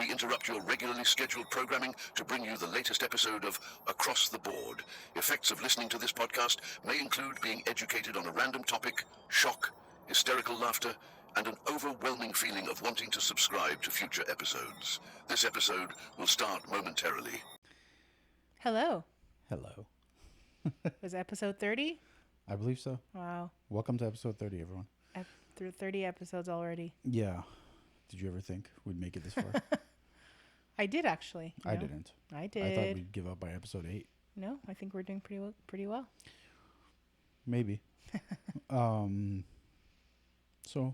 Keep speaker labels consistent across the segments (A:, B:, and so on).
A: we interrupt your regularly scheduled programming to bring you the latest episode of Across the Board. Effects of listening to this podcast may include being educated on a random topic, shock, hysterical laughter, and an overwhelming feeling of wanting to subscribe to future episodes. This episode will start momentarily.
B: Hello.
C: Hello.
B: Was it episode 30?
C: I believe so.
B: Wow.
C: Welcome to episode 30, everyone.
B: Through 30 episodes already.
C: Yeah. Did you ever think we'd make it this far?
B: I did, actually.
C: I didn't.
B: I did.
C: I thought we'd give up by episode 8.
B: No, I think we're doing pretty well.
C: Maybe. So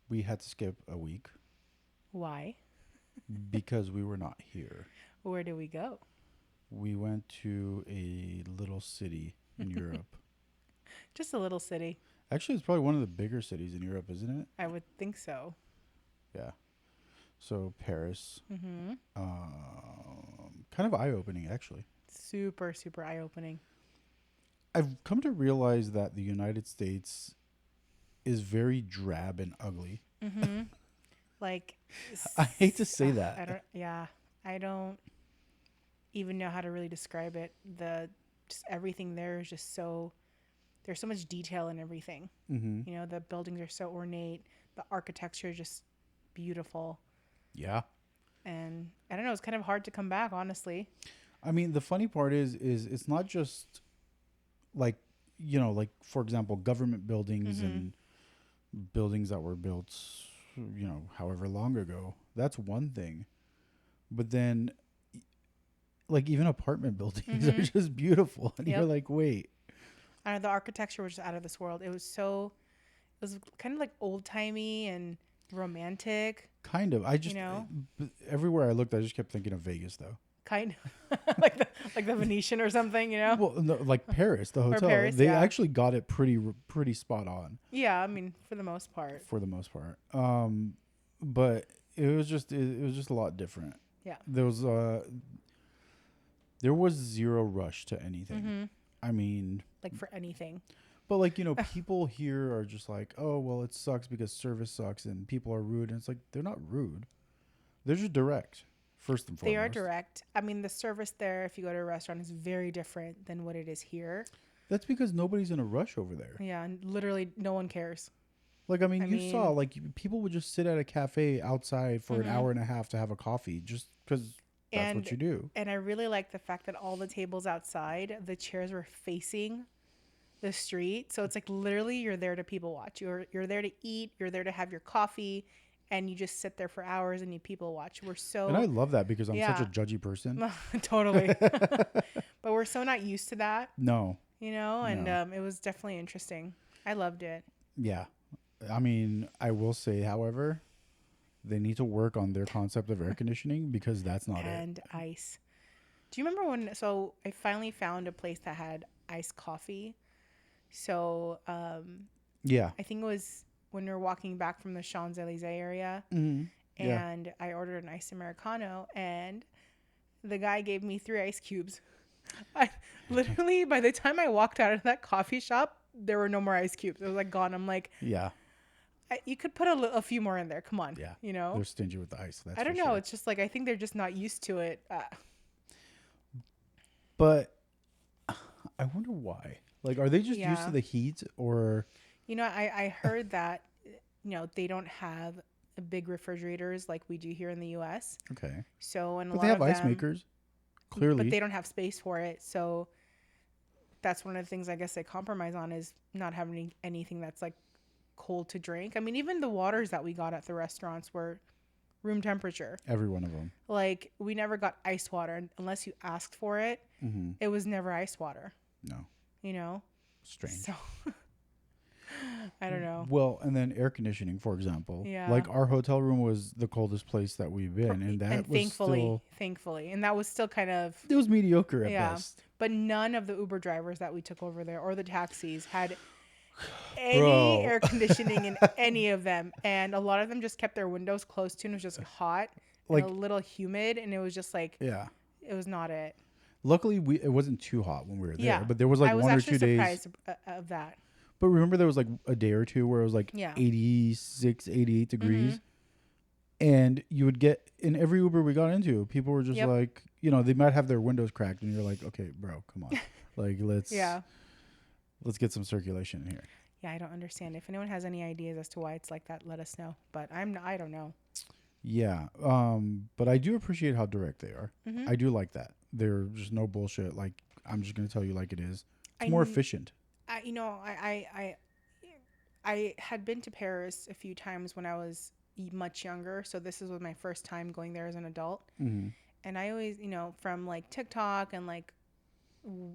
C: we had to skip a week
B: Why?
C: because we were not here.
B: Where did we go?
C: We went to a little city in Europe.
B: Just a little city.
C: Actually, it's probably one of the bigger cities in Europe, isn't it?
B: I would think so.
C: Yeah. So Paris.
B: Mm-hmm.
C: Kind of eye-opening, actually.
B: Super, super eye-opening.
C: I've come to realize that the United States is very drab and ugly.
B: Mm-hmm. Like,
C: I hate to say that.
B: I don't even know how to really describe it. Just everything there is just there's so much detail in everything.
C: Mm-hmm.
B: You know, the buildings are so ornate. The architecture is just beautiful.
C: Yeah.
B: And I don't know, it's kind of hard to come back, honestly.
C: I mean, the funny part is it's not just like, like, for example, government buildings
B: Mm-hmm.
C: and buildings that were built, however long ago. That's one thing. But then, like, even apartment buildings are just beautiful. And you're like, wait.
B: I don't know, the architecture was just out of this world. It was kind of like old-timey and romantic.
C: Kind of. I just, everywhere I looked, I just kept thinking of Vegas, though.
B: Kind of like the Venetian or something,
C: Well, no, like Paris, the hotel.
B: Paris,
C: they
B: yeah.
C: actually got it pretty spot on.
B: Yeah, I mean, for the most part.
C: But it was just a lot different.
B: Yeah.
C: There was zero rush to anything.
B: Mm-hmm.
C: I mean,
B: Like for anything.
C: but like, people here are just like, oh, well, it sucks because service sucks and people are rude. And it's like, they're not rude. They're just direct. First and foremost.
B: They are direct. I mean, the service there, if you go to a restaurant, is very different than what it is here.
C: That's because nobody's in a rush over there.
B: Yeah, and literally no one cares.
C: Like, I mean, you saw, like, people would just sit at a cafe outside for an hour and a half to have a coffee just because that's what you do.
B: And I really like the fact that all the tables outside, the chairs were facing the street. So it's like literally you're there to people watch. You're there to eat. You're there to have your coffee. And you just sit there for hours and you people watch. And
C: I love that because I'm such a judgy person.
B: Totally. But we're so not used to that.
C: No.
B: And it was definitely interesting. I loved it.
C: Yeah. I mean, I will say, however, they need to work on their concept of air conditioning because that's not it.
B: And ice. Do you remember so I finally found a place that had iced coffee. So
C: yeah.
B: I think it was when we were walking back from the Champs-Elysees area, and I ordered an iced Americano, and the guy gave me 3 ice cubes. Literally, by the time I walked out of that coffee shop, there were no more ice cubes. It was like gone. I'm like,
C: yeah,
B: you could put a few more in there. Come on,
C: yeah,
B: They're
C: stingy with the ice. That's
B: I don't know.
C: Sure.
B: It's just like I think they're just not used to it.
C: But I wonder why. Like, are they just used to the heat, or?
B: I heard that, they don't have big refrigerators like we do here in the U.S.
C: Okay.
B: So,
C: but they have ice makers, clearly.
B: But they don't have space for it. So that's one of the things I guess they compromise on is not having anything that's like cold to drink. I mean, even the waters that we got at the restaurants were room temperature.
C: Every one of them.
B: Like, we never got ice water unless you asked for it.
C: Mm-hmm.
B: It was never ice water.
C: No. Strange.
B: So I don't know.
C: Well, and then air conditioning, for example.
B: Yeah.
C: Like, our hotel room was the coldest place that we've been, and that was
B: thankfully, and that was still kind of.
C: It was mediocre at best.
B: But none of the Uber drivers that we took over there or the taxis had any air conditioning in any of them, and a lot of them just kept their windows closed too, and it was just hot, and a little humid, and it was just like it was not it.
C: Luckily, it wasn't too hot when we were there, but there was like 1 or 2 days. I was
B: surprised of that.
C: But remember, there was like a day or two where it was like 86, 88 degrees. And you would get in every Uber we got into, people were just
B: Yep.
C: like, you know, they might have their windows cracked, and you're like, okay, bro, come on, like let's get some circulation in here.
B: Yeah, I don't understand. If anyone has any ideas as to why it's like that, let us know. But I don't know.
C: Yeah, but I do appreciate how direct they are.
B: Mm-hmm.
C: I do like that. They're just no bullshit. Like, I'm just gonna tell you like it is. It's
B: I
C: more
B: kn-
C: efficient.
B: I had been to Paris a few times when I was much younger, so this was my first time going there as an adult.
C: Mm-hmm.
B: And I always, from like TikTok and like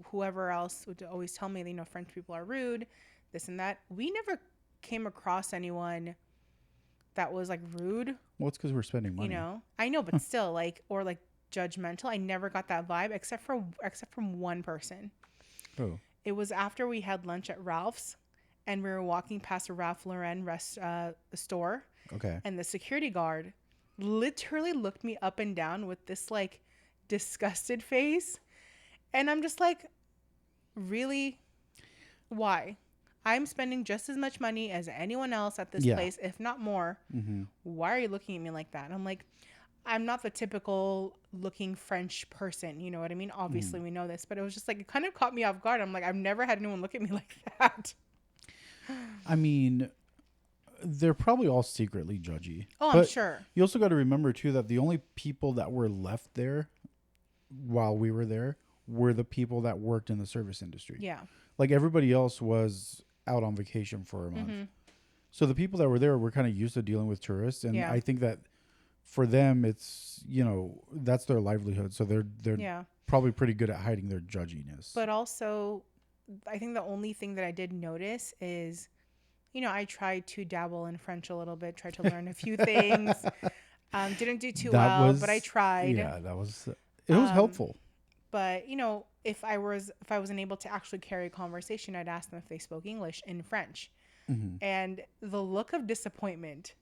B: whoever else would always tell me, French people are rude, this and that. We never came across anyone that was like rude.
C: Well, it's because we're spending money.
B: I know, but still, like, or like judgmental. I never got that vibe except from one person.
C: Oh.
B: It was after we had lunch at Ralph's, and we were walking past a Ralph Lauren store.
C: Okay.
B: And the security guard literally looked me up and down with this like disgusted face. And I'm just like, really? Why? I'm spending just as much money as anyone else at this place, if not more.
C: Mm-hmm.
B: Why are you looking at me like that? And I'm like, I'm not the typical looking French person. You know what I mean? Obviously, we know this, but it was just like, it kind of caught me off guard. I'm like, I've never had anyone look at me like that.
C: I mean, they're probably all secretly judgy.
B: Oh,
C: but
B: I'm sure.
C: You also got to remember, too, that the only people that were left there while we were there were the people that worked in the service industry.
B: Yeah.
C: Like, everybody else was out on vacation for a month. Mm-hmm. So the people that were there were kind of used to dealing with tourists. And I think that for them, it's, that's their livelihood. So they're probably pretty good at hiding their judginess.
B: But also, I think the only thing that I did notice is, I tried to dabble in French a little bit, tried to learn a few things. Didn't do too well, but I tried.
C: Yeah, it was helpful.
B: But, if I wasn't able to actually carry a conversation, I'd ask them if they spoke English in French. Mm-hmm. And the look of disappointment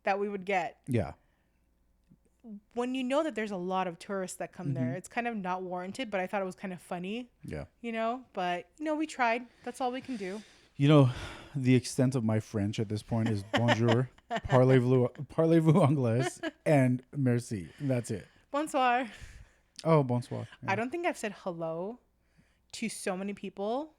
B: that we would get.
C: Yeah.
B: When you know that there's a lot of tourists that come there, it's kind of not warranted, but I thought it was kind of funny.
C: Yeah.
B: But, we tried. That's all we can do.
C: The extent of my French at this point is bonjour, parlez-vous anglais, and merci. That's it.
B: Bonsoir.
C: Oh, bonsoir. Yeah.
B: I don't think I've said hello to so many people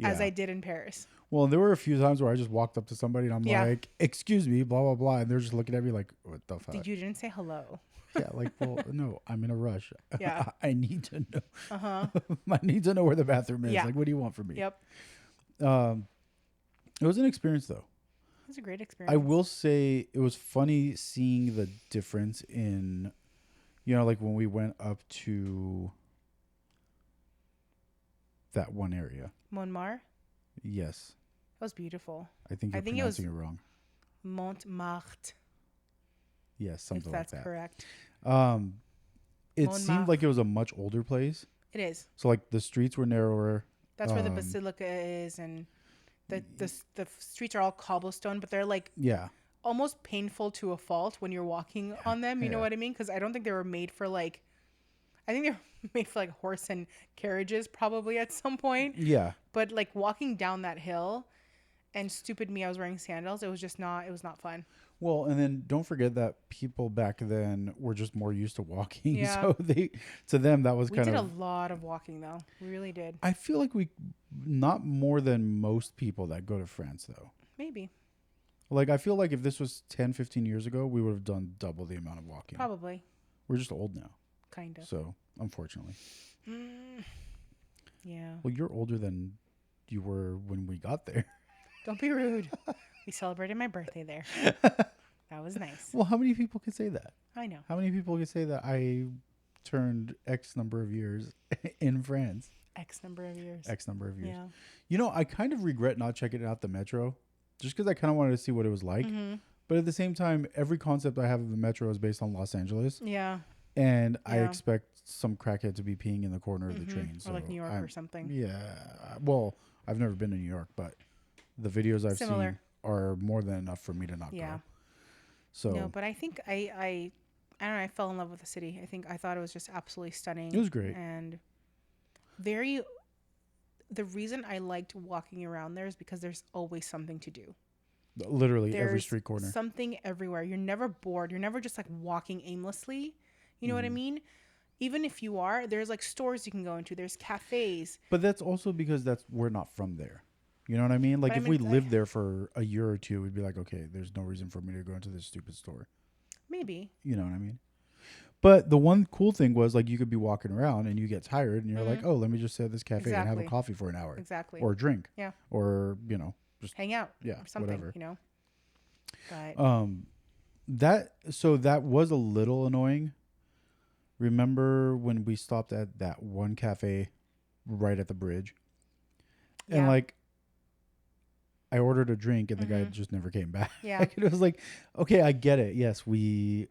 B: as I did in Paris.
C: Well, there were a few times where I just walked up to somebody and I'm like, excuse me, blah, blah, blah. And they're just looking at me like, what the fuck?
B: You didn't say hello.
C: Yeah, like, well, no, I'm in a rush.
B: Yeah.
C: I need to know.
B: Uh-huh.
C: I need to know where the bathroom is.
B: Yeah.
C: Like, what do you want from me?
B: Yep.
C: It was an experience, though.
B: It was a great experience.
C: I will say it was funny seeing the difference in, like when we went up to that one area.
B: Montmartre?
C: Yes.
B: That was beautiful.
C: I think you're pronouncing it wrong.
B: Montmartre.
C: Yes, something like that.
B: If that's correct.
C: It seemed like it was a much older place.
B: It is.
C: So like the streets were narrower.
B: That's where the basilica is, and the streets are all cobblestone, but they're like almost painful to a fault when you're walking on them. You know what I mean? Because I don't think they were made for like. I think they were made for like horse and carriages probably at some point.
C: Yeah.
B: But like walking down that hill, and stupid me, I was wearing sandals. It was just not. It was not fun.
C: Well, and then don't forget that people back then were just more used to walking.
B: Yeah.
C: So to them, that was
B: we
C: kind
B: did
C: of.
B: a lot of walking though. We really did.
C: I feel like not more than most people that go to France though.
B: Maybe.
C: Like, I feel like if this was 10, 15 years ago, we would have done double the amount of walking.
B: Probably.
C: We're just old now.
B: Kind of.
C: So, unfortunately.
B: Yeah.
C: Well, you're older than you were when we got there.
B: Don't be rude. We celebrated my birthday there. That was nice.
C: Well, how many people could say that?
B: I know.
C: How many people could say that I turned X number of years in France?
B: X number of years.
C: Yeah. I kind of regret not checking out the metro just because I kind of wanted to see what it was like. Mm-hmm. But at the same time, every concept I have of the metro is based on Los Angeles.
B: Yeah.
C: And I expect some crackhead to be peeing in the corner of the train.
B: Or like New York or something.
C: Yeah. Well, I've never been to New York, but the videos I've seen are more than enough for me to not go. So
B: no, but I think I don't know, I fell in love with the city. I thought it was just absolutely stunning.
C: It was great.
B: And the reason I liked walking around there is because there's always something to do.
C: Literally every
B: There's
C: street corner.
B: something everywhere. You're never bored. You're never just like walking aimlessly. You know what I mean? Even if you are, there's like stores you can go into. There's cafes.
C: But that's also because we're not from there. You know what I mean? Like,
B: But I
C: if
B: mean,
C: we lived there for a year or two, we'd be like, okay, there's no reason for me to go into this stupid store.
B: Maybe.
C: You know what I mean? But the one cool thing was, like, you could be walking around and you get tired and you're like, oh, let me just sit at this cafe and have a
B: Exactly.
C: coffee for an hour.
B: Exactly.
C: Or drink.
B: Yeah.
C: Or, you know, just
B: Hang out.
C: Yeah,
B: Or something,
C: whatever.
B: you know? But
C: that was a little annoying. Remember when we stopped at that one cafe right at the bridge? And
B: Yeah.
C: like, I ordered a drink and the guy just never came back.
B: Yeah.
C: Like, it was like, okay, I get it. Yes, we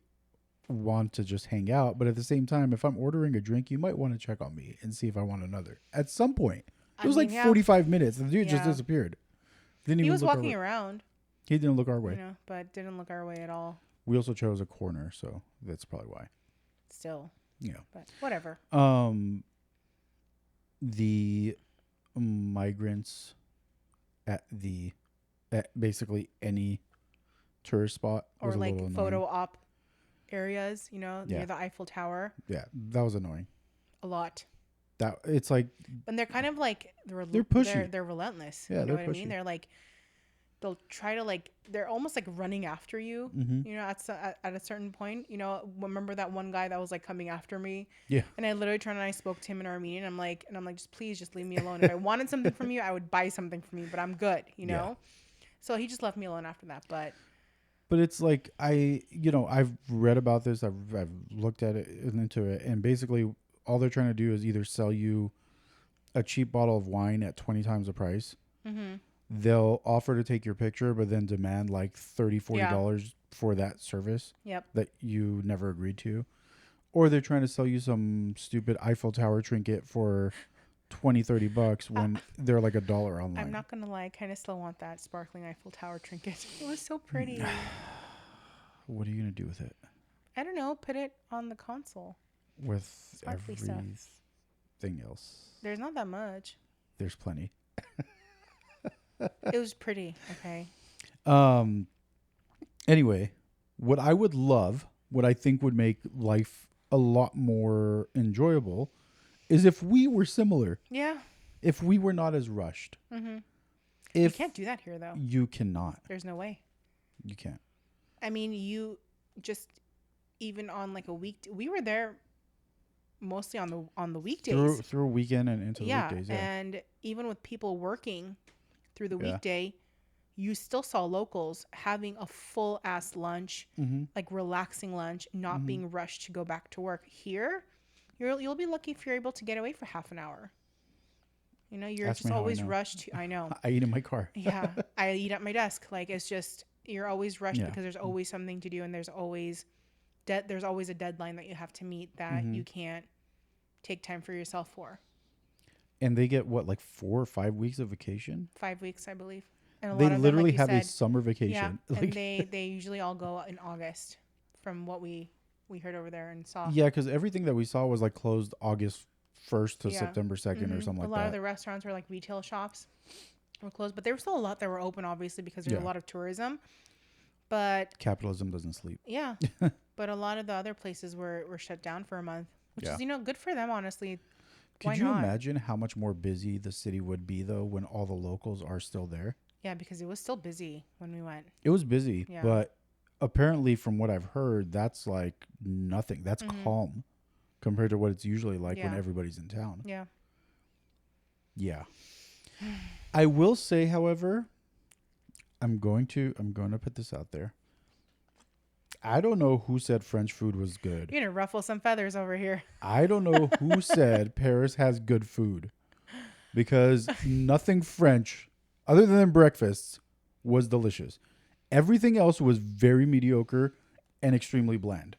C: want to just hang out, but at the same time, if I'm ordering a drink, you might want to check on me and see if I want another. At some point, it was like 45 minutes. The dude just disappeared. Didn't
B: He
C: even
B: was
C: look
B: walking around,
C: He didn't look our way.
B: you know, but didn't look our way at all.
C: We also chose a corner, so that's probably why.
B: Still.
C: Yeah.
B: But whatever.
C: The migrants at basically any tourist spot
B: Or
C: was a
B: like
C: little
B: photo
C: annoying.
B: op areas, you know,
C: Yeah.
B: near the Eiffel Tower.
C: Yeah, that was annoying.
B: A lot.
C: That it's like
B: And they're kind of like
C: They're pushy.
B: They're relentless.
C: Yeah,
B: you know
C: they're
B: what I mean?
C: pushy.
B: They're like they'll try to like they're almost like running after you. You know, at a certain point. You know, remember that one guy that was like coming after me?
C: Yeah.
B: And I literally turned and I spoke to him in Armenian. I'm like, just please just leave me alone. If I wanted something from you, I would buy something from you, but I'm good. You know. So he just left me alone after that.
C: But it's like I've read about this. I've looked at it and into it, and basically all they're trying to do is either sell you a cheap bottle of wine at 20 times the price. They'll offer to take your picture, but then demand like $30-$40 for that service that you never agreed to. Or they're trying to sell you some stupid Eiffel Tower trinket for $20-$30 when they're like $1 online.
B: I'm not gonna lie, I kind of still want that sparkling Eiffel Tower trinket. It was so pretty.
C: What are you gonna do with it?
B: I don't know. Put it on the console.
C: With
B: Sparkly stuff.
C: everything else,
B: There's not that much.
C: there's plenty.
B: It was pretty. Okay.
C: Anyway, what I think would make life a lot more enjoyable is if we were similar.
B: Yeah.
C: If we were not as rushed.
B: You can't do that here, though.
C: You cannot.
B: There's no way.
C: You can't.
B: I mean, you just even on like a week. We were there mostly on the weekdays.
C: Through a weekend and into the weekdays. Yeah.
B: And even with people working through the weekday, you still saw locals having a full ass lunch, like relaxing lunch, not being rushed to go back to work. Here, you'll be lucky if you're able to get away for half an hour. You know, you're just always rushed. I know.
C: I eat in my car.
B: Yeah, I eat at my desk. Like, it's just you're always rushed because there's always something to do, and there's always a deadline that you have to meet that you can't take time for yourself for.
C: And they get what, like 4 or 5 weeks of vacation?
B: 5 weeks, I believe. And a
C: They
B: lot of
C: literally
B: them, like
C: have a summer vacation.
B: Yeah,
C: Like,
B: and they usually all go in August, from what we heard over there and saw.
C: yeah, because everything that we saw was like closed August 1st to September 2nd or something like that.
B: A lot of the restaurants were like retail shops were closed, but there were still a lot that were open, obviously, because there's a lot of tourism. But
C: capitalism doesn't sleep.
B: Yeah, but a lot of the other places were shut down for a month, which is good for them, honestly.
C: Could you imagine how much more busy the city would be though when all the locals are still there?
B: Yeah, because it was still busy when we went.
C: It was busy, but apparently from what I've heard, that's like nothing. That's calm compared to what it's usually like when everybody's in town.
B: Yeah.
C: Yeah. I will say, however, I'm going to put this out there. I don't know who said French food was good.
B: You're going to ruffle some feathers over here.
C: I don't know who said Paris has good food, because nothing French other than breakfasts was delicious. Everything else was very mediocre and extremely bland.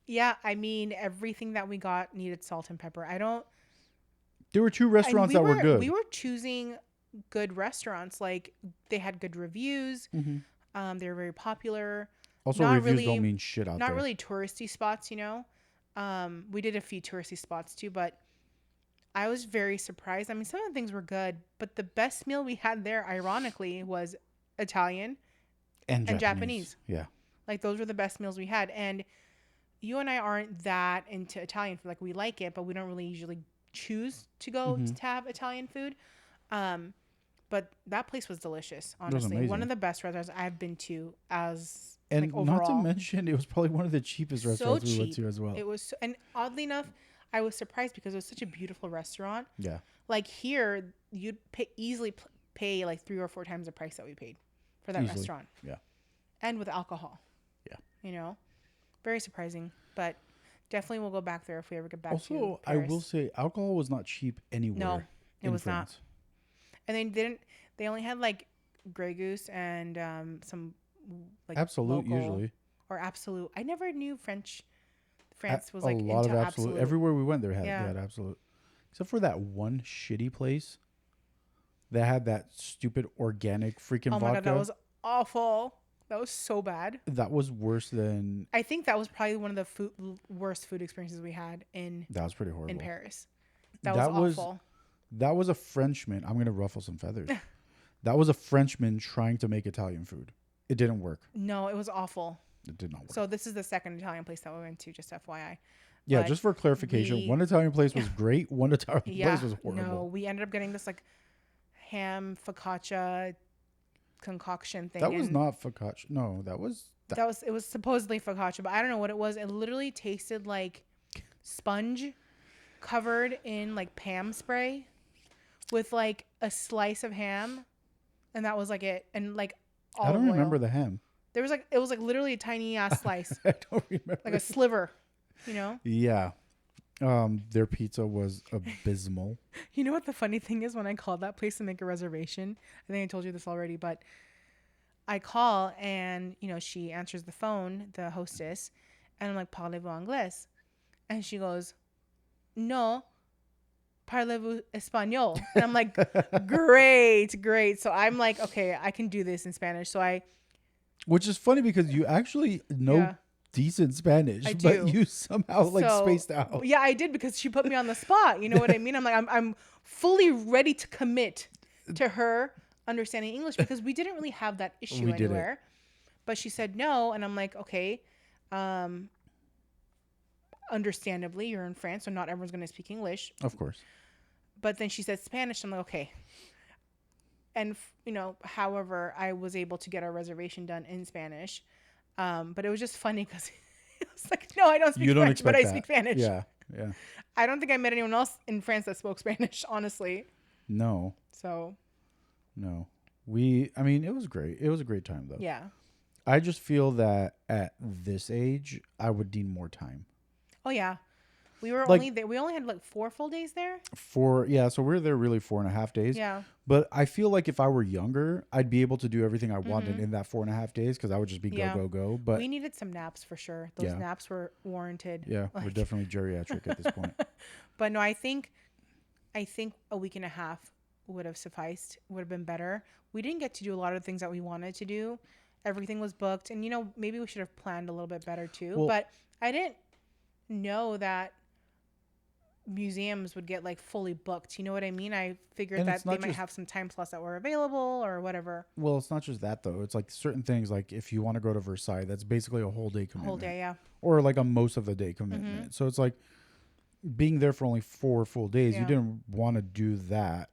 B: Yeah, I mean, everything that we got needed salt and pepper.
C: There were 2 restaurants that were good.
B: We were choosing good restaurants. Like, they had good reviews. They were very popular.
C: Also, reviews don't mean shit out there.
B: Not really touristy spots, you know. We did a few touristy spots too, but I was very surprised. I mean, some of the things were good, but the best meal we had there, ironically, was Italian.
C: And
B: and
C: Japanese.
B: Japanese.
C: Yeah.
B: Like those were the best meals we had. And you and I aren't that into Italian food. Like we like it, but we don't really usually choose to go to have Italian food. But that place was delicious,
C: It was
B: honestly. One
C: amazing.
B: of the best restaurants I've been to as
C: And
B: like overall.
C: not to mention, it was probably one of the cheapest restaurants we went
B: cheap.
C: to as well.
B: It was, and oddly enough, I was surprised because it was such a beautiful restaurant.
C: Yeah.
B: Like here, you'd easily pay like 3 or 4 times the price that we paid for that restaurant.
C: Yeah.
B: And with alcohol.
C: Yeah.
B: You know, very surprising, but definitely we'll go back there if we ever get back to
C: Also, I
B: Paris.
C: will say alcohol was not cheap anywhere.
B: No, it was
C: France.
B: not. And they only had like Grey Goose and some like
C: Absolute
B: local,
C: usually.
B: or Absolute. I never knew France was like
C: a lot
B: into
C: of Absolute. Everywhere we went, they had Absolute. Except for that one shitty place that had that stupid organic freaking vodka.
B: Oh my God, that was awful. That was so bad.
C: That was worse than...
B: I think that was probably one of the worst food experiences we had
C: That was pretty horrible.
B: in Paris. That was awful.
C: That was a Frenchman. I'm going to ruffle some feathers. That was a Frenchman trying to make Italian food. It didn't work.
B: No, it was awful.
C: It did not work.
B: So this is the second Italian place that we went to, just FYI.
C: Yeah,
B: But
C: just for clarification, one Italian place was great, one Italian place was horrible.
B: No, we ended up getting this like ham focaccia concoction thing.
C: That was not focaccia. No, that was...
B: It was supposedly focaccia, but I don't know what it was. It literally tasted like sponge covered in like Pam spray with like a slice of ham, and that was like it. And like
C: I don't remember the ham.
B: There was like, it was like literally a tiny ass slice.
C: I don't remember.
B: Like a sliver, you know?
C: Yeah. Their pizza was abysmal.
B: You know what the funny thing is? When I called that place to make a reservation, I think I told you this already, but I call and, you know, she answers the phone, the hostess, and I'm like, parlez-vous anglais? And she goes, no, parlez-vous espagnol? And I'm like, great. So I'm like, okay, I can do this in Spanish. So
C: Which is funny because you actually know decent Spanish, but you somehow spaced out.
B: Yeah, I did because she put me on the spot. You know what I mean? I'm like, I'm fully ready to commit to her understanding English because we didn't really have that issue anywhere. But she said no, and I'm like, okay. Understandably, you're in France, so not everyone's going to speak English.
C: Of course.
B: But then she said Spanish. I'm like, okay. And, you know, however, I was able to get our reservation done in Spanish. But it was just funny because it was like, no, I don't speak French, but I speak Spanish.
C: Yeah.
B: I don't think I met anyone else in France that spoke Spanish, honestly.
C: No.
B: So.
C: No. I mean, it was great. It was a great time, though.
B: Yeah.
C: I just feel that at this age, I would need more time.
B: Oh, yeah. We were we only had like 4 full days there.
C: So we were there really 4.5 days.
B: Yeah.
C: But I feel like if I were younger, I'd be able to do everything I wanted in that 4.5 days because I would just be go. But
B: we needed some naps for sure. Those naps were warranted.
C: Yeah, we're definitely geriatric at this point.
B: But no, I think a week and a half would have sufficed. Would have been better. We didn't get to do a lot of things that we wanted to do. Everything was booked, and you know, maybe we should have planned a little bit better too. Well, but I didn't know that museums would get like fully booked. You know what I mean? I figured that they might have some time slots that were available or whatever.
C: Well, it's not just that though. It's like certain things, like if you want to go to Versailles, that's basically a whole day commitment.
B: Whole day, yeah.
C: Or like a most of the day commitment. So it's like being there for only 4 full days. You didn't want to do that.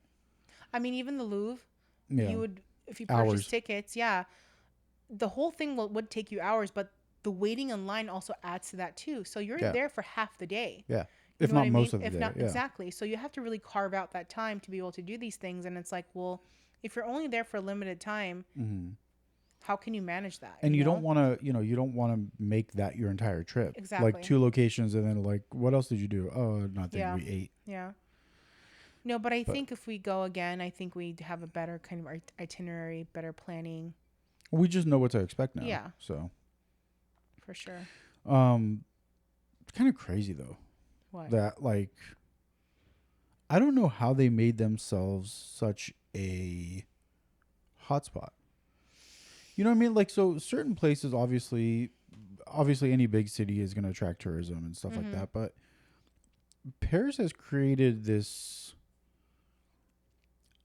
B: I mean, even the Louvre,
C: you
B: would, if you purchase tickets, the whole thing would take you hours, but the waiting in line also adds to that too. So you're there for half the day.
C: Yeah. If not most of the day.
B: Exactly. So you have to really carve out that time to be able to do these things. And it's like, well, if you're only there for a limited time, how can you manage that?
C: And you don't want to, make that your entire trip.
B: Exactly.
C: Like 2 locations and then like, what else did you do? Oh, nothing. We ate.
B: Yeah. No, but I think if we go again, I think we'd have a better kind of itinerary, better planning.
C: We just know what to expect now.
B: Yeah.
C: So.
B: For sure.
C: It's kind of crazy though.
B: What?
C: That like, I don't know how they made themselves such a hotspot. You know what I mean? Like, so certain places, obviously any big city is going to attract tourism and stuff like that. But Paris has created this,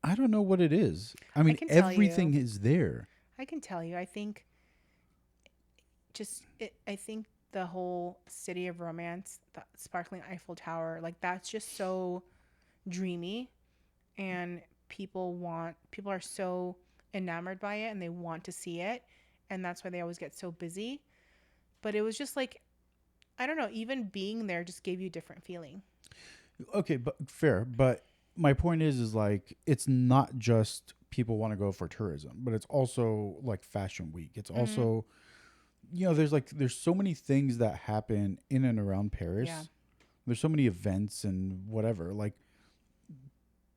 C: I don't know what it is. I mean, everything is there.
B: I can tell you. I think I think the whole city of romance, the sparkling Eiffel Tower, like that's just so dreamy, and people are so enamored by it and they want to see it, and that's why they always get so busy. But it was just like, I don't know, even being there just gave you a different feeling.
C: Okay, but fair. But my point is like it's not just people want to go for tourism, but it's also like Fashion Week. It's also, there's so many things that happen in and around Paris.
B: Yeah.
C: There's so many events and whatever. Like,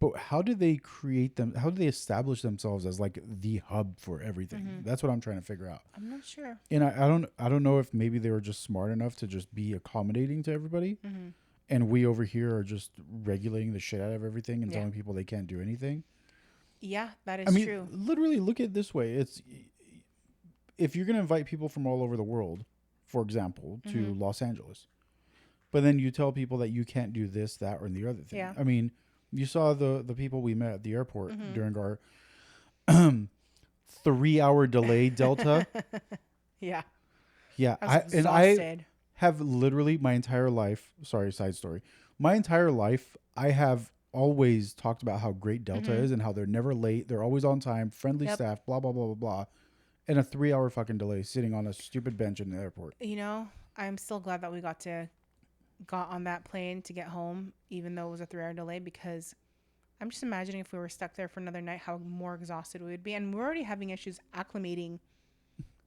C: but how do they create them? How do they establish themselves as like the hub for everything? That's what I'm trying to figure out.
B: I'm not sure.
C: And I don't know if maybe they were just smart enough to just be accommodating to everybody. And we over here are just regulating the shit out of everything and telling people they can't do anything.
B: Yeah, that is true.
C: Literally look at it this way. It's if you're going to invite people from all over the world, for example, to Los Angeles, but then you tell people that you can't do this, that, or the other thing.
B: Yeah.
C: I mean, you saw the people we met at the airport during our 3-hour delay delta.
B: Yeah.
C: Yeah.
B: I was exhausted.
C: I have literally my entire life, sorry, side story. My entire life, I have always talked about how great Delta is and how they're never late. They're always on time, friendly staff, blah, blah, blah, blah, blah. And a 3-hour fucking delay sitting on a stupid bench in the airport.
B: You know, I'm still glad that we got on that plane to get home, even though it was a 3-hour delay, because I'm just imagining if we were stuck there for another night, how more exhausted we would be. And we're already having issues acclimating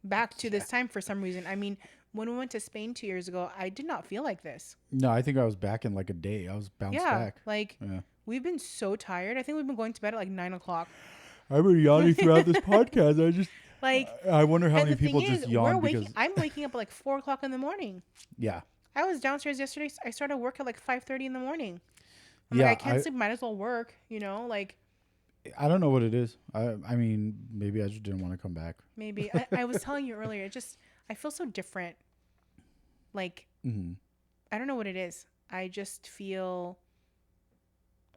B: back to this time for some reason. I mean, when we went to Spain 2 years ago, I did not feel like this.
C: No, I think I was back in like a day. I was bounced back.
B: Like, we've been so tired. I think we've been going to bed at like 9 o'clock.
C: I've been yawning throughout this podcast. I just
B: like.
C: I wonder how many
B: the
C: people
B: thing
C: just
B: is,
C: yawn because
B: I'm waking up at like 4 o'clock in the morning.
C: Yeah.
B: I was downstairs yesterday. I started work at like 5:30 in the morning. I'm
C: Yeah,
B: like, I can't sleep. Might as well work. Like.
C: I don't know what it is. I mean, maybe I just didn't want to come back.
B: Maybe I was telling you earlier. I feel so different. Like, I don't know what it is. I just feel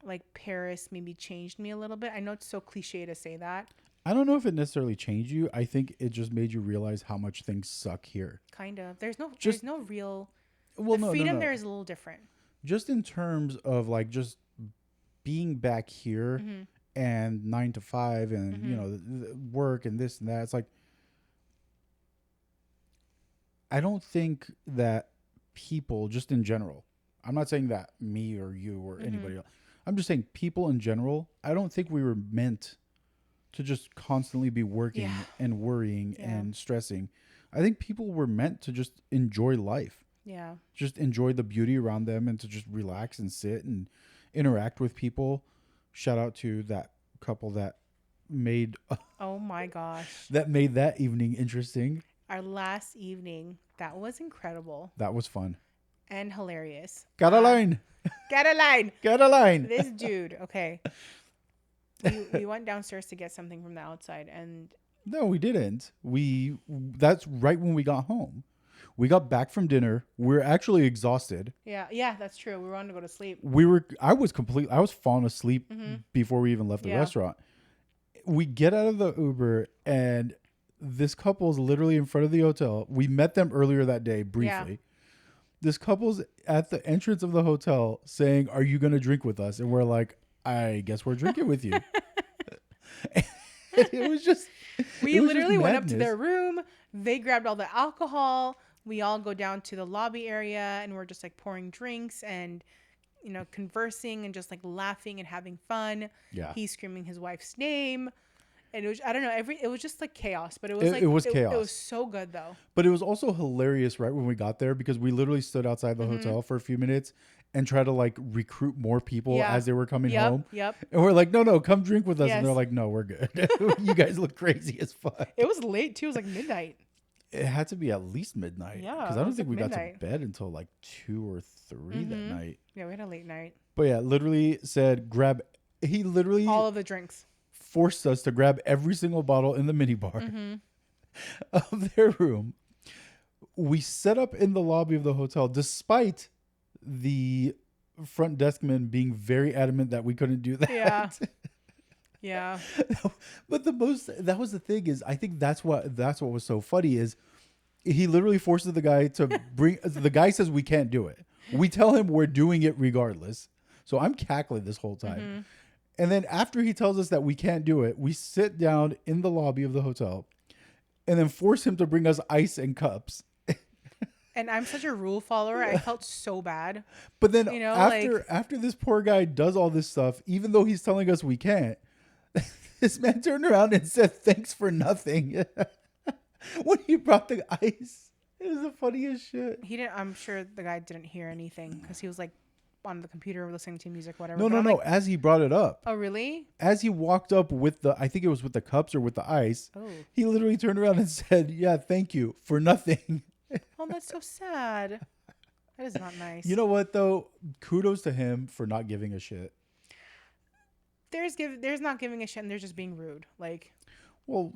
B: like Paris maybe changed me a little bit. I know it's so cliche to say that.
C: I don't know if it necessarily changed you. I think it just made you realize how much things suck here.
B: Kind of. There's no real.
C: Well,
B: the freedom
C: no.
B: there is a little different.
C: Just in terms of like just being back here and 9 to 5 and the work and this and that. It's like I don't think that people just in general. I'm not saying that me or you or anybody else. I'm just saying people in general. I don't think we were meant to just constantly be working and worrying and stressing. I think people were meant to just enjoy life.
B: Yeah.
C: Just enjoy the beauty around them and to just relax and sit and interact with people. Shout out to that couple that made
B: oh my gosh.
C: that made that evening interesting.
B: Our last evening, that was incredible.
C: That was fun.
B: And hilarious.
C: Got a line.
B: Got a line.
C: Got a line.
B: This dude, okay. We went downstairs to get something from the outside and
C: no, we didn't. That's right when we got home. We got back from dinner. We're actually exhausted.
B: Yeah, that's true. We wanted to go to sleep.
C: I was falling asleep before we even left the restaurant. We get out of the Uber and this couple's literally in front of the hotel. We met them earlier that day briefly. Yeah. This couple's at the entrance of the hotel saying, "Are you going to drink with us?" And we're like, "I guess we're drinking with you." It was just
B: we literally went up to their room. They grabbed all the alcohol. We all go down to the lobby area and we're just like pouring drinks and, conversing and just like laughing and having fun.
C: Yeah.
B: He's screaming his wife's name. And it was, I don't know, it was just like chaos, but it was chaos. It was so good though.
C: But it was also hilarious right when we got there because we literally stood outside the hotel for a few minutes and tried to like recruit more people as they were coming home.
B: Yep.
C: And we're like, no, come drink with us. Yes. And they're like, no, we're good. You guys look crazy as fuck.
B: It was late too. It was like midnight.
C: It had to be at least midnight. Yeah. Because I don't think we got to bed until like 2 or 3 that night.
B: Yeah, we had a late night.
C: But yeah, literally said he literally
B: all of the drinks.
C: Forced us to grab every single bottle in the minibar of their room. We set up in the lobby of the hotel, despite the front deskman being very adamant that we couldn't do that.
B: Yeah. Yeah.
C: But that was the thing is, I think that's what was so funny is he literally forces the guy to bring. The guy says we can't do it. We tell him we're doing it regardless. So I'm cackling this whole time.
B: Mm-hmm.
C: And then after he tells us that we can't do it, we sit down in the lobby of the hotel and then force him to bring us ice and cups.
B: And I'm such a rule follower. I felt so bad.
C: But then
B: You know,
C: after this poor guy does all this stuff, even though he's telling us we can't, this man turned around and said thanks for nothing. When he brought the ice, it was the funniest shit.
B: He didn't. I'm sure the guy didn't hear anything because he was like on the computer listening to music, whatever.
C: No.
B: Like,
C: As he brought it up.
B: oh, really?
C: As he walked up with I think it was with the cups or with the ice,
B: Oh.
C: he literally turned around and said, yeah, thank you for nothing.
B: Oh, that's so sad. That is not nice.
C: You know what, though? Kudos to him for not giving a shit.
B: There's not giving a shit and there's just being rude. Like,
C: Well,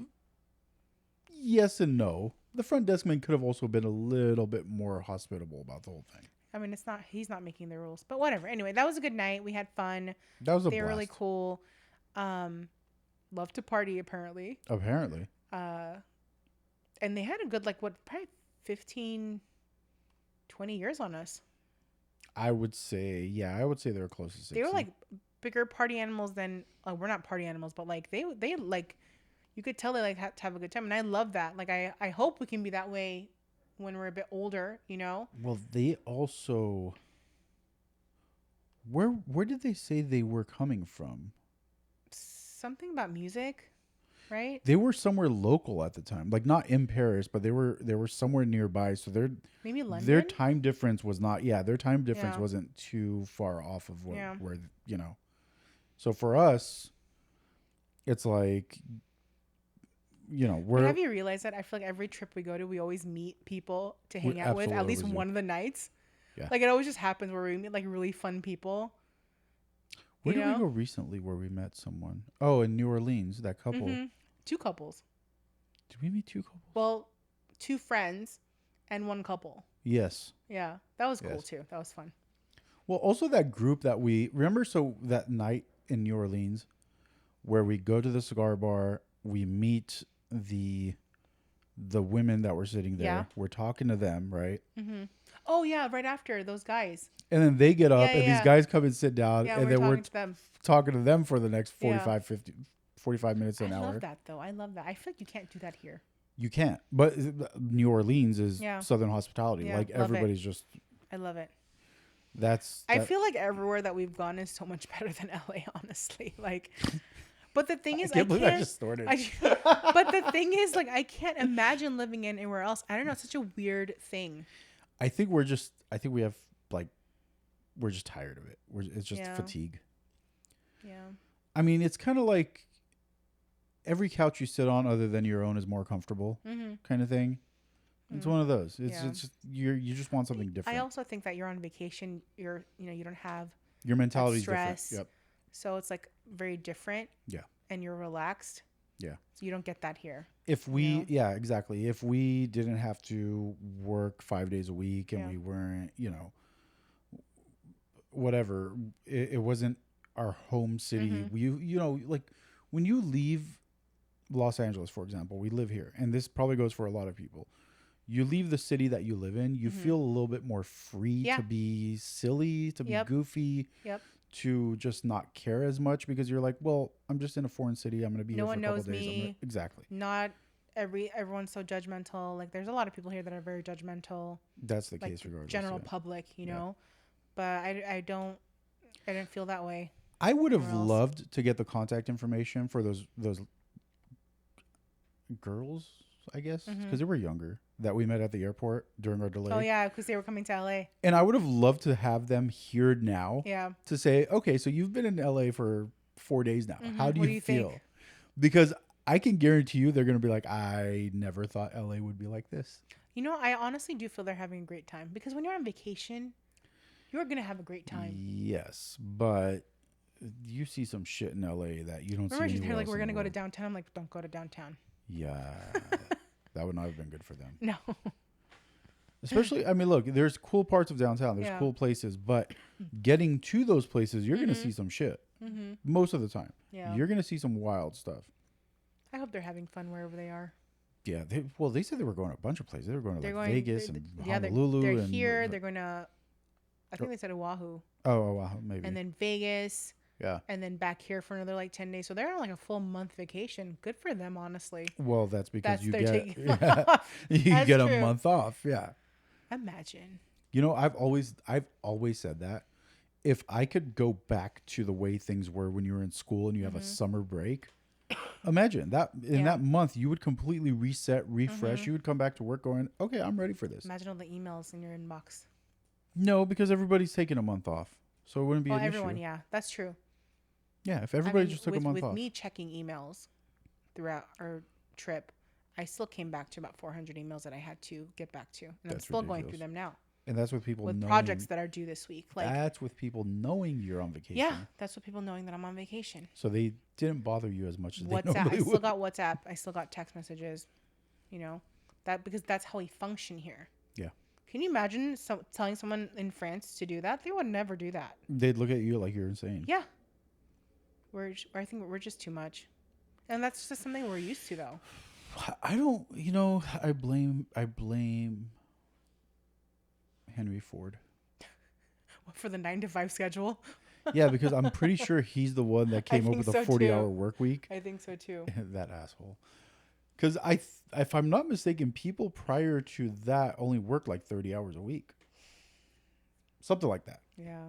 C: yes and no. The front desk man could have also been a little bit more hospitable about the whole thing.
B: I mean, he's not making the rules, but whatever. Anyway, that was a good night. We had fun.
C: That was a
B: They were
C: blast.
B: really cool. Love to party, apparently.
C: Apparently.
B: And they had a good, like, probably 15, 20 years on us.
C: I would say they were close to 60.
B: They were like bigger party animals than we're not party animals, but like they like, you could tell they like to have a good time, and I love that. Like I hope we can be that way when we're a bit older, you know.
C: Well, they also where did they say they were coming from?
B: Something about music, right?
C: They were somewhere local at the time, like not in Paris, but they were somewhere nearby. So
B: Maybe London.
C: their time difference was not. Yeah, their time difference
B: Yeah.
C: wasn't too far off of
B: Yeah.
C: where you know. So for us, it's like, you know,
B: But have you realized that I feel like every trip we go to, we always meet people to hang out with at least
C: absolutely
B: one of the nights.
C: Yeah.
B: Like it always just happens where we meet like really fun people.
C: Where
B: you
C: did we
B: know?
C: go recently where we met someone? Oh, in New Orleans, that couple.
B: Mhm. 2 couples.
C: Did we meet 2 couples?
B: Well, 2 friends and 1 couple.
C: Yes.
B: Yeah, that was cool
C: Yes.
B: too. That was fun.
C: Well, also that group that we remember. So that night in New Orleans, where we go to the cigar bar, we meet the women that were sitting there.
B: Yeah.
C: We're talking to them, right?
B: Mm-hmm. Oh yeah, right after those guys.
C: And then they get up,
B: Yeah,
C: and
B: yeah.
C: these guys come and sit down,
B: Yeah,
C: and
B: we're
C: then
B: talking
C: we're
B: to them.
C: talking to them for the next
B: Yeah.
C: 45 minutes to an
B: I
C: hour.
B: love that though. I love that. I feel like you can't do that here.
C: You can't. But New Orleans is
B: Yeah.
C: Southern hospitality.
B: Yeah,
C: Like
B: love it.
C: everybody's just
B: I love it.
C: I
B: I feel like everywhere that we've gone is so much better than LA, honestly. Like, but the thing is, I
C: can't believe I
B: can't.
C: just snorted.
B: But the thing is, like, I can't imagine living anywhere else. I don't know. It's such a weird thing.
C: I think we have like, we're just tired of it. It's just
B: Yeah.
C: fatigue.
B: Yeah.
C: I mean, it's kind of like every couch you sit on other than your own is more comfortable
B: Mm-hmm.
C: kind of thing. It's one of those. It's
B: Yeah.
C: just you just want something different.
B: I also think that you're on vacation. You don't have
C: Your mentality is
B: stress.
C: different. Yep.
B: So it's like very different.
C: Yeah.
B: And you're relaxed.
C: Yeah.
B: So you don't get that here.
C: If we,
B: know?
C: yeah, exactly. If we didn't have to work 5 days a week and
B: Yeah.
C: we weren't, whatever, it wasn't our home city.
B: Mm-hmm.
C: Like when you leave Los Angeles, for example, we live here, and this probably goes for a lot of people. You leave the city that you live in, you feel a little bit more free
B: Mm-hmm. Yeah.
C: to be silly, to be
B: Yep.
C: goofy,
B: Yep.
C: to just not care as much because you're like, well, I'm just in a foreign city. I'm going to be
B: No
C: here for
B: one
C: a couple
B: knows
C: days.
B: me.
C: Exactly.
B: Not everyone's so judgmental. Like there's a lot of people here that are very judgmental.
C: That's the
B: Like
C: case regardless.
B: general
C: yeah.
B: public, you know. But I didn't feel that way.
C: I would have
B: Or else-
C: loved to get the contact information for those girls, I guess, because they were younger, that we met at the airport during our delay.
B: Oh yeah, because they were coming to LA.
C: And I would have loved to have them here now
B: Yeah.
C: to say, okay, so you've been in LA for 4 days now. How do
B: What
C: you
B: do you
C: feel?
B: think?
C: Because I can guarantee you they're going to be like, I never thought LA would be like this.
B: You know, I honestly do feel they're having a great time because when you're on vacation, you're gonna have a great time.
C: Yes, but you see some shit in LA that you don't
B: Remember,
C: see
B: she's
C: anywhere
B: like,
C: else
B: we're
C: in
B: gonna
C: the
B: go to
C: world.
B: downtown. I'm like, don't go to downtown.
C: Yeah, that would not have been good for them.
B: No.
C: Especially, I mean, look, there's cool parts of downtown. There's
B: Yeah.
C: cool places, but getting to those places, you're going to see some shit. Most of the time.
B: Yeah.
C: You're going to see some wild stuff.
B: I hope they're having fun wherever they are.
C: Yeah. They said they were going to a bunch of places. They were going to Vegas and
B: yeah,
C: Honolulu.
B: they're
C: and
B: here. They're going to, I think they said Oahu.
C: Oh, wow. Maybe.
B: And then Vegas.
C: Yeah.
B: And then back here for another like 10 days. So they're on like a full month vacation. Good for them, honestly.
C: Well, that's because you get you
B: That's
C: get
B: true.
C: a month off. Yeah.
B: Imagine.
C: You know, I've always said that if I could go back to the way things were when you were in school and you have a summer break, imagine that in that month you would completely reset, refresh. You would come back to work going, okay, I'm ready for this.
B: Imagine all the emails in your inbox.
C: No, because everybody's taking a month off, so it wouldn't be an
B: everyone,
C: issue.
B: yeah, that's true.
C: Yeah, if everybody just took a month
B: with
C: off.
B: With me checking emails throughout our trip, I still came back to about 400 emails that I had to get back to, and I'm still going through them now.
C: And that's with people
B: with
C: knowing,
B: projects that are due this week. Like
C: that's with people knowing you're on vacation.
B: Yeah, that's with people knowing that I'm on vacation.
C: So they didn't bother you as much as
B: WhatsApp.
C: They normally
B: I still
C: would.
B: got WhatsApp. I still got text messages. You know, that because that's how we function here.
C: Yeah.
B: Can you imagine telling someone in France to do that? They would never do that.
C: They'd look at you like you're insane.
B: Yeah. I think we're just too much, and that's just something we're used to, though.
C: I don't. You know, I blame Henry Ford.
B: For the 9-to-5 schedule.
C: Yeah, because I'm pretty sure he's the one that came up with a 40-hour work week.
B: I think so too.
C: That asshole. Because if I'm not mistaken, people prior to that only worked like 30 hours a week. Something like that.
B: Yeah.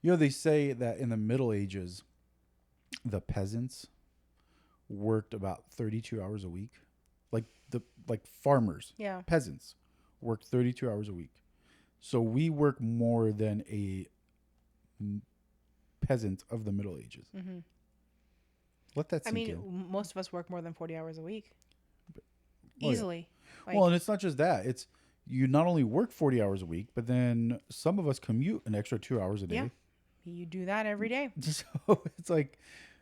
C: You know, they say that in the Middle Ages, the peasants worked about 32 hours a week. Like farmers.
B: Yeah.
C: Peasants worked 32 hours a week. So we work more than a peasant of the Middle Ages.
B: Mm-hmm.
C: Let that sink in.
B: Most of us work more than 40 hours a week. Easily.
C: Yeah. Well, and it's not just that. It's you not only work 40 hours a week, but then some of us commute an extra 2 hours a day.
B: Yeah. You do that every day.
C: So it's like,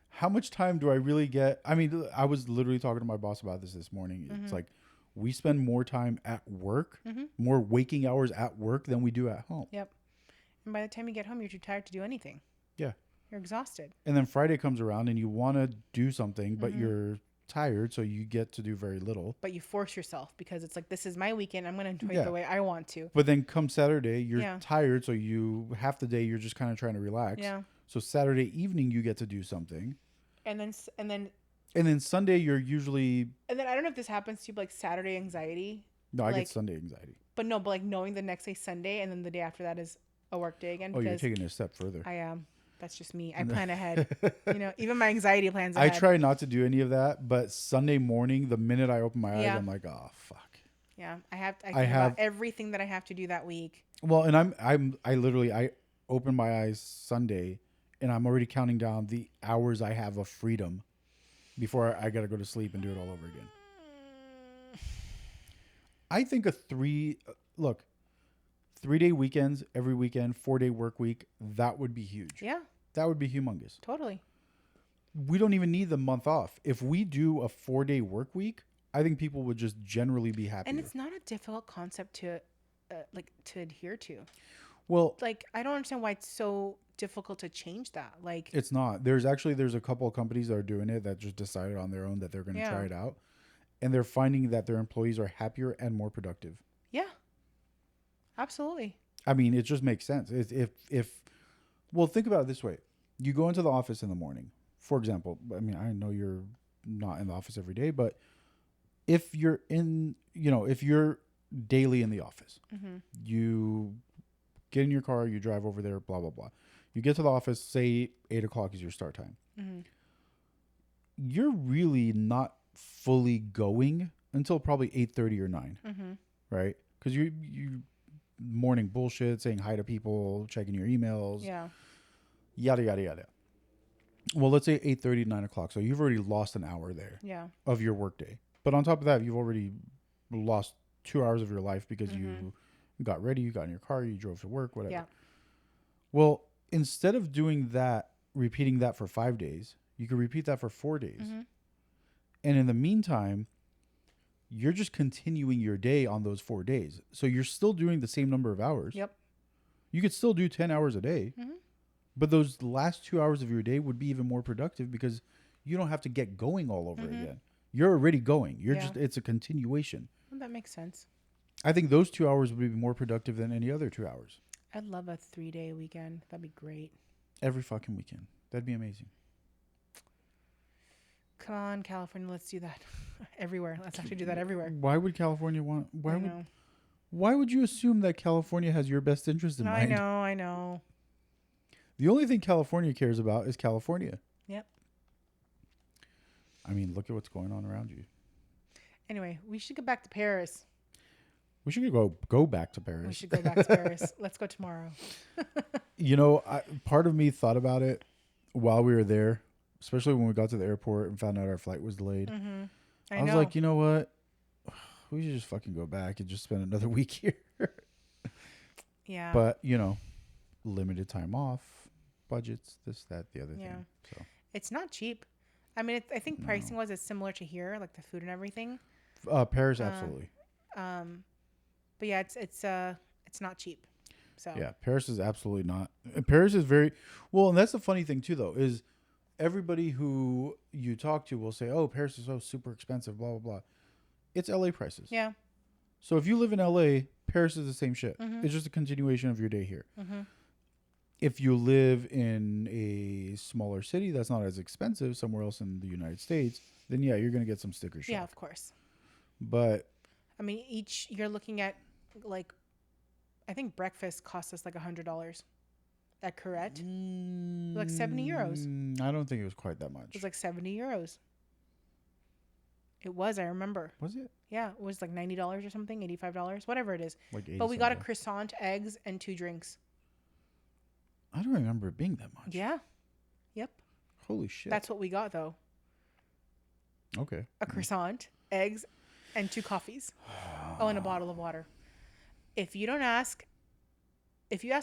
C: how much time do I really get? I mean, I was literally talking to my boss about this morning. It's like, we spend more time at work, more waking hours at work than we do at home.
B: Yep. And by the time you get home, you're too tired to do anything.
C: Yeah.
B: You're exhausted.
C: And then Friday comes around and you want to do something, but you're tired, so you get to do very little.
B: But you force yourself because it's like, this is my weekend. I'm going to enjoy it the way I want to.
C: But then come Saturday, you're tired, so half the day you're just kind of trying to relax.
B: Yeah.
C: So Saturday evening you get to do something.
B: And
C: then Sunday you're usually.
B: And then I don't know if this happens to you, but like Saturday anxiety.
C: No, I get Sunday anxiety.
B: But like knowing the next day Sunday and then the day after that is a work day again.
C: Oh, you're taking it a step further.
B: I am. That's just me. I plan ahead. Even my anxiety plans ahead.
C: I try not to do any of that, but Sunday morning, the minute I open my eyes, I'm like, oh fuck.
B: Yeah, I have everything that I have to do that week.
C: Well, and I open my eyes Sunday, and I'm already counting down the hours I have of freedom before I got to go to sleep and do it all over again. I think 3-day weekends every weekend, 4-day work week, that would be huge.
B: Yeah.
C: That would be humongous.
B: Totally.
C: We don't even need the month off. If we do a 4-day work week, I think people would just generally be happy.
B: And it's not a difficult concept to adhere to.
C: Well,
B: I don't understand why it's so difficult to change that.
C: It's not. There's a couple of companies that are doing it that just decided on their own that they're going to try it out. And they're finding that their employees are happier and more productive. Yeah.
B: Absolutely.
C: I mean, it just makes sense. Well, think about it this way. You go into the office in the morning, for example. I mean, I know you're not in the office every day, but if you're daily in the office, you get in your car, you drive over there, blah, blah, blah. You get to the office, say 8:00 is your start time. You're really not fully going until probably 8:30 or 9, right? Because you morning bullshit, saying hi to people, checking your emails, yada yada yada. Well, let's say 8:30 to 9:00, so you've already lost an hour there of your workday. But on top of that, you've already lost 2 hours of your life because you got ready, you got in your car, you drove to work, whatever. Well, instead of doing that, repeating that for 5 days, you could repeat that for 4 days. And in the meantime, you're just continuing your day on those 4 days. So you're still doing the same number of hours. Yep. You could still do 10 hours a day. But those last 2 hours of your day would be even more productive because you don't have to get going all over again. You're already going.
B: Yeah.
C: It's a continuation.
B: Well, that makes sense.
C: I think those 2 hours would be more productive than any other 2 hours.
B: I'd love a 3-day weekend. That'd be great.
C: Every fucking weekend. That'd be amazing.
B: Come on, California, let's do that. Everywhere. Let's actually do that everywhere.
C: Why would California want... Why would you assume that California has your best interest in mind?
B: I know.
C: The only thing California cares about is California.
B: Yep.
C: I mean, look at what's going on around you.
B: Anyway, we should get back to Paris.
C: We should go back to Paris.
B: We should go back to Paris. Let's go tomorrow.
C: Part of me thought about it while we were there, especially when we got to the airport and found out our flight was delayed.
B: Mm-hmm.
C: I was like, you know what? We should just fucking go back and just spend another week here.
B: Yeah.
C: But, limited time off, budgets, this, that, the other thing. So
B: it's not cheap. I mean, I think pricing-wise, it's similar to here, like the food and everything.
C: Paris, absolutely.
B: But yeah, it's not cheap. So
C: yeah, Paris is absolutely not. Paris is very well, and that's the funny thing too, though, is everybody who you talk to will say, "Oh, Paris is so super expensive," blah blah blah. It's LA prices.
B: Yeah.
C: So if you live in LA, Paris is the same shit.
B: Mm-hmm.
C: It's just a continuation of your day here.
B: Mm-hmm.
C: If you live in a smaller city that's not as expensive, somewhere else in the United States, then yeah, you're gonna get some sticker shock.
B: Yeah, of course.
C: But
B: I mean, you're looking at like, I think breakfast costs us like $100. That correct? Like 70 euros.
C: I don't think it was quite that much.
B: It was like 70 euros. It was, I remember.
C: Was it?
B: Yeah, it was like $90 or something, $85, whatever it is.
C: Like 80
B: but we got a
C: something.
B: croissant, eggs, and 2 drinks.
C: I don't remember it being that much.
B: Yeah. Yep.
C: Holy shit.
B: That's what we got though.
C: Okay.
B: A croissant, eggs, and 2 coffees. Oh, and a bottle of water. If you ask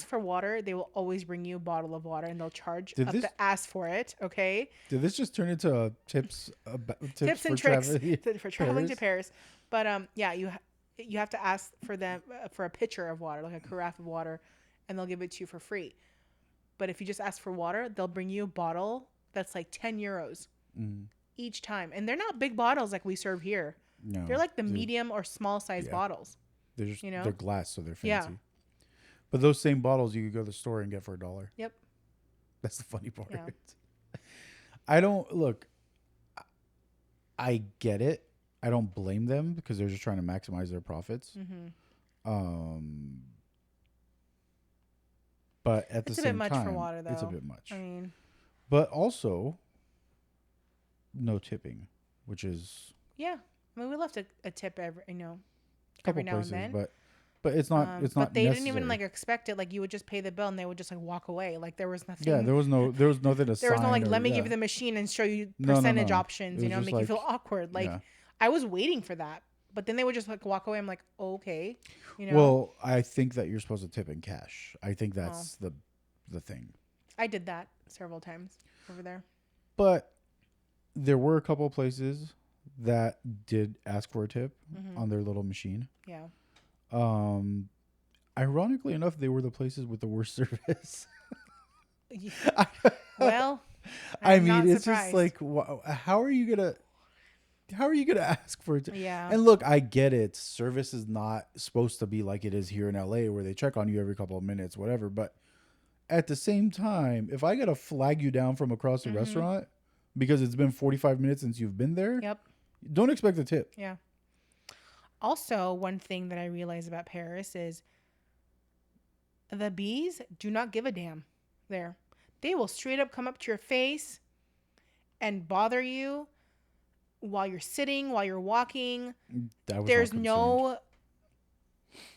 B: for water, they will always bring you a bottle of water and they'll charge up to ask for it. Okay.
C: Did this just turn into tips
B: and tricks for traveling to Paris? But yeah, you have to ask for them for a pitcher of water, like a carafe of water, and they'll give it to you for free. But if you just ask for water, they'll bring you a bottle that's like 10 euros each time, and they're not big bottles like we serve here. No, they're like the medium or small size bottles.
C: They're just they're glass, so they're fancy.
B: Yeah.
C: But those same bottles you could go to the store and get for $1.
B: Yep.
C: That's the funny part.
B: Yeah.
C: I get it. I don't blame them because they're just trying to maximize their profits.
B: Mm-hmm.
C: But at the same time,
B: it's a bit much for water, though.
C: It's a bit much.
B: I mean,
C: but also no tipping, which is
B: I mean, we left a tip every
C: couple
B: every now
C: places,
B: and then.
C: But it's not. It's not.
B: But they
C: necessary.
B: didn't even expect it. Like you would just pay the bill and they would just walk away. Like there was nothing.
C: Yeah, there was nothing to.
B: There was no let me
C: yeah.
B: give you the machine and show you percentage options.
C: It
B: Make you feel awkward. I was waiting for that, but then they would just walk away. I'm like, okay,
C: Well, I think that you're supposed to tip in cash. I think that's the thing.
B: I did that several times over there.
C: But there were a couple of places that did ask for a tip on their little machine.
B: Yeah.
C: Ironically enough, they were the places with the worst service.
B: Well,
C: I mean, it's just like, how are you gonna ask for it?
B: Yeah.
C: And look, I get it. Service is not supposed to be like it is here in LA, where they check on you every couple of minutes, whatever. But at the same time, if I gotta flag you down from across the restaurant because it's been 45 minutes since you've been there, don't expect a tip.
B: Yeah. Also, one thing that I realized about Paris is the bees do not give a damn there. They will straight up come up to your face and bother you while you're sitting, while you're walking. There's no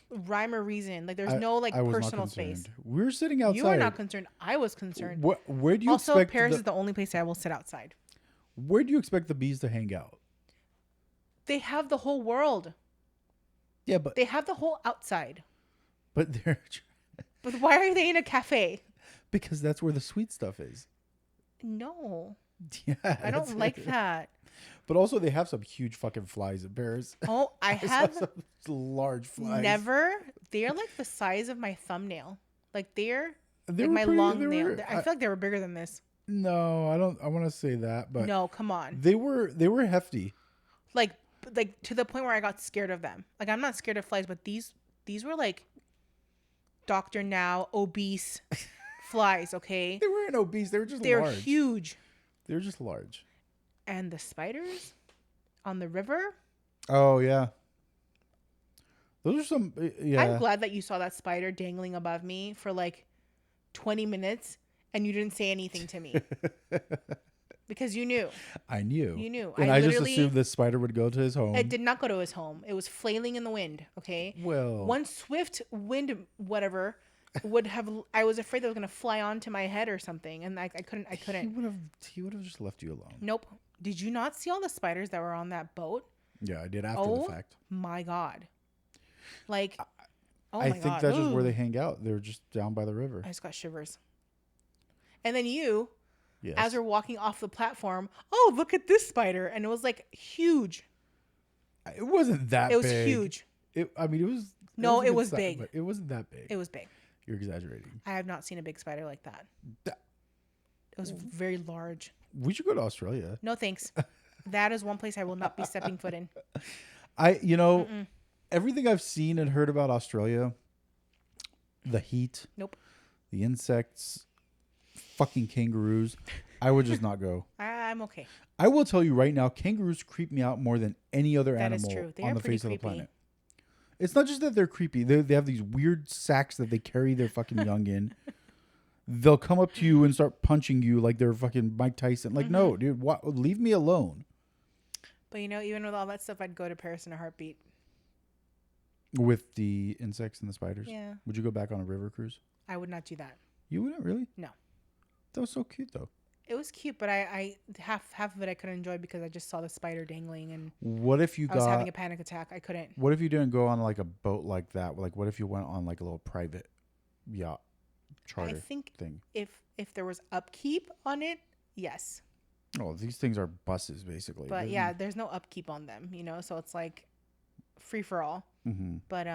B: rhyme or reason. There's no personal space.
C: We're sitting outside.
B: You were not concerned. I was concerned.
C: Where do you
B: also, Paris is the only place I will sit outside.
C: Where do you expect the bees to hang out?
B: They have the whole world.
C: Yeah, but
B: they have the whole outside.
C: But they're.
B: But why are they in a cafe?
C: Because that's where the sweet stuff is.
B: No.
C: Yeah.
B: I don't like that.
C: But also, they have some huge fucking flies in Paris.
B: Oh, I have
C: some large flies.
B: Never. They're like the size of my thumbnail. They're like my long nail. I feel like they were bigger than this.
C: No, I don't. I want to say that, but
B: no, come on.
C: They were hefty.
B: like to the point where I got scared of them. Like, I'm not scared of flies, but these were like Dr. Now obese flies, okay?
C: They weren't obese. They were just
B: They're
C: large.
B: huge.
C: They were just large.
B: And the spiders on the river.
C: Oh, yeah. Those are some, yeah.
B: I'm glad that you saw that spider dangling above me for like 20 minutes and you didn't say anything to me. Because you knew.
C: I knew.
B: You knew.
C: And I just assumed this spider would go to his home.
B: It did not go to his home. It was flailing in the wind, okay?
C: Well.
B: One swift wind, whatever, would have... I was afraid that it was going to fly onto my head or something. And I couldn't.
C: He would have just left you alone.
B: Nope. Did you not see all the spiders that were on that boat?
C: Yeah, I did after the fact.
B: My God. Like,
C: I think that's just where they hang out. They're just down by the river.
B: I just got shivers. And then you...
C: Yes.
B: As we're walking off the platform, oh, look at this spider. And it was like huge.
C: It wasn't that big.
B: It was huge.
C: It was.
B: No, it was
C: size,
B: big.
C: But it wasn't that big.
B: It was big.
C: You're exaggerating.
B: I have not seen a big spider like that. It was very large.
C: We should go to Australia.
B: No, thanks. That is one place I will not be stepping foot in.
C: Everything I've seen and heard about Australia, the heat,
B: nope,
C: the insects, fucking kangaroos, I would just not go.
B: I'm okay.
C: I will tell you right now, kangaroos creep me out more than any other animal on the face of the planet. It's not just that they're creepy. They have these weird sacks that they carry their fucking young in. They'll come up to you and start punching you like they're fucking Mike Tyson. Like, no, dude, leave me alone.
B: But even with all that stuff, I'd go to Paris in a heartbeat.
C: With the insects and the spiders?
B: Yeah.
C: Would you go back on a river cruise?
B: I would not do that.
C: You wouldn't really?
B: No.
C: That was so cute, though.
B: It was cute, but I half of it I couldn't enjoy because I just saw the spider dangling and
C: what if you
B: I was having a panic attack. I couldn't.
C: What if you didn't go on like a boat like that? Like, what if you went on like a little private yacht charter
B: I think
C: thing?
B: If there was upkeep on it, yes.
C: Oh, these things are buses basically.
B: But yeah, there's no upkeep on them, so it's like free for all.
C: Mm-hmm.
B: But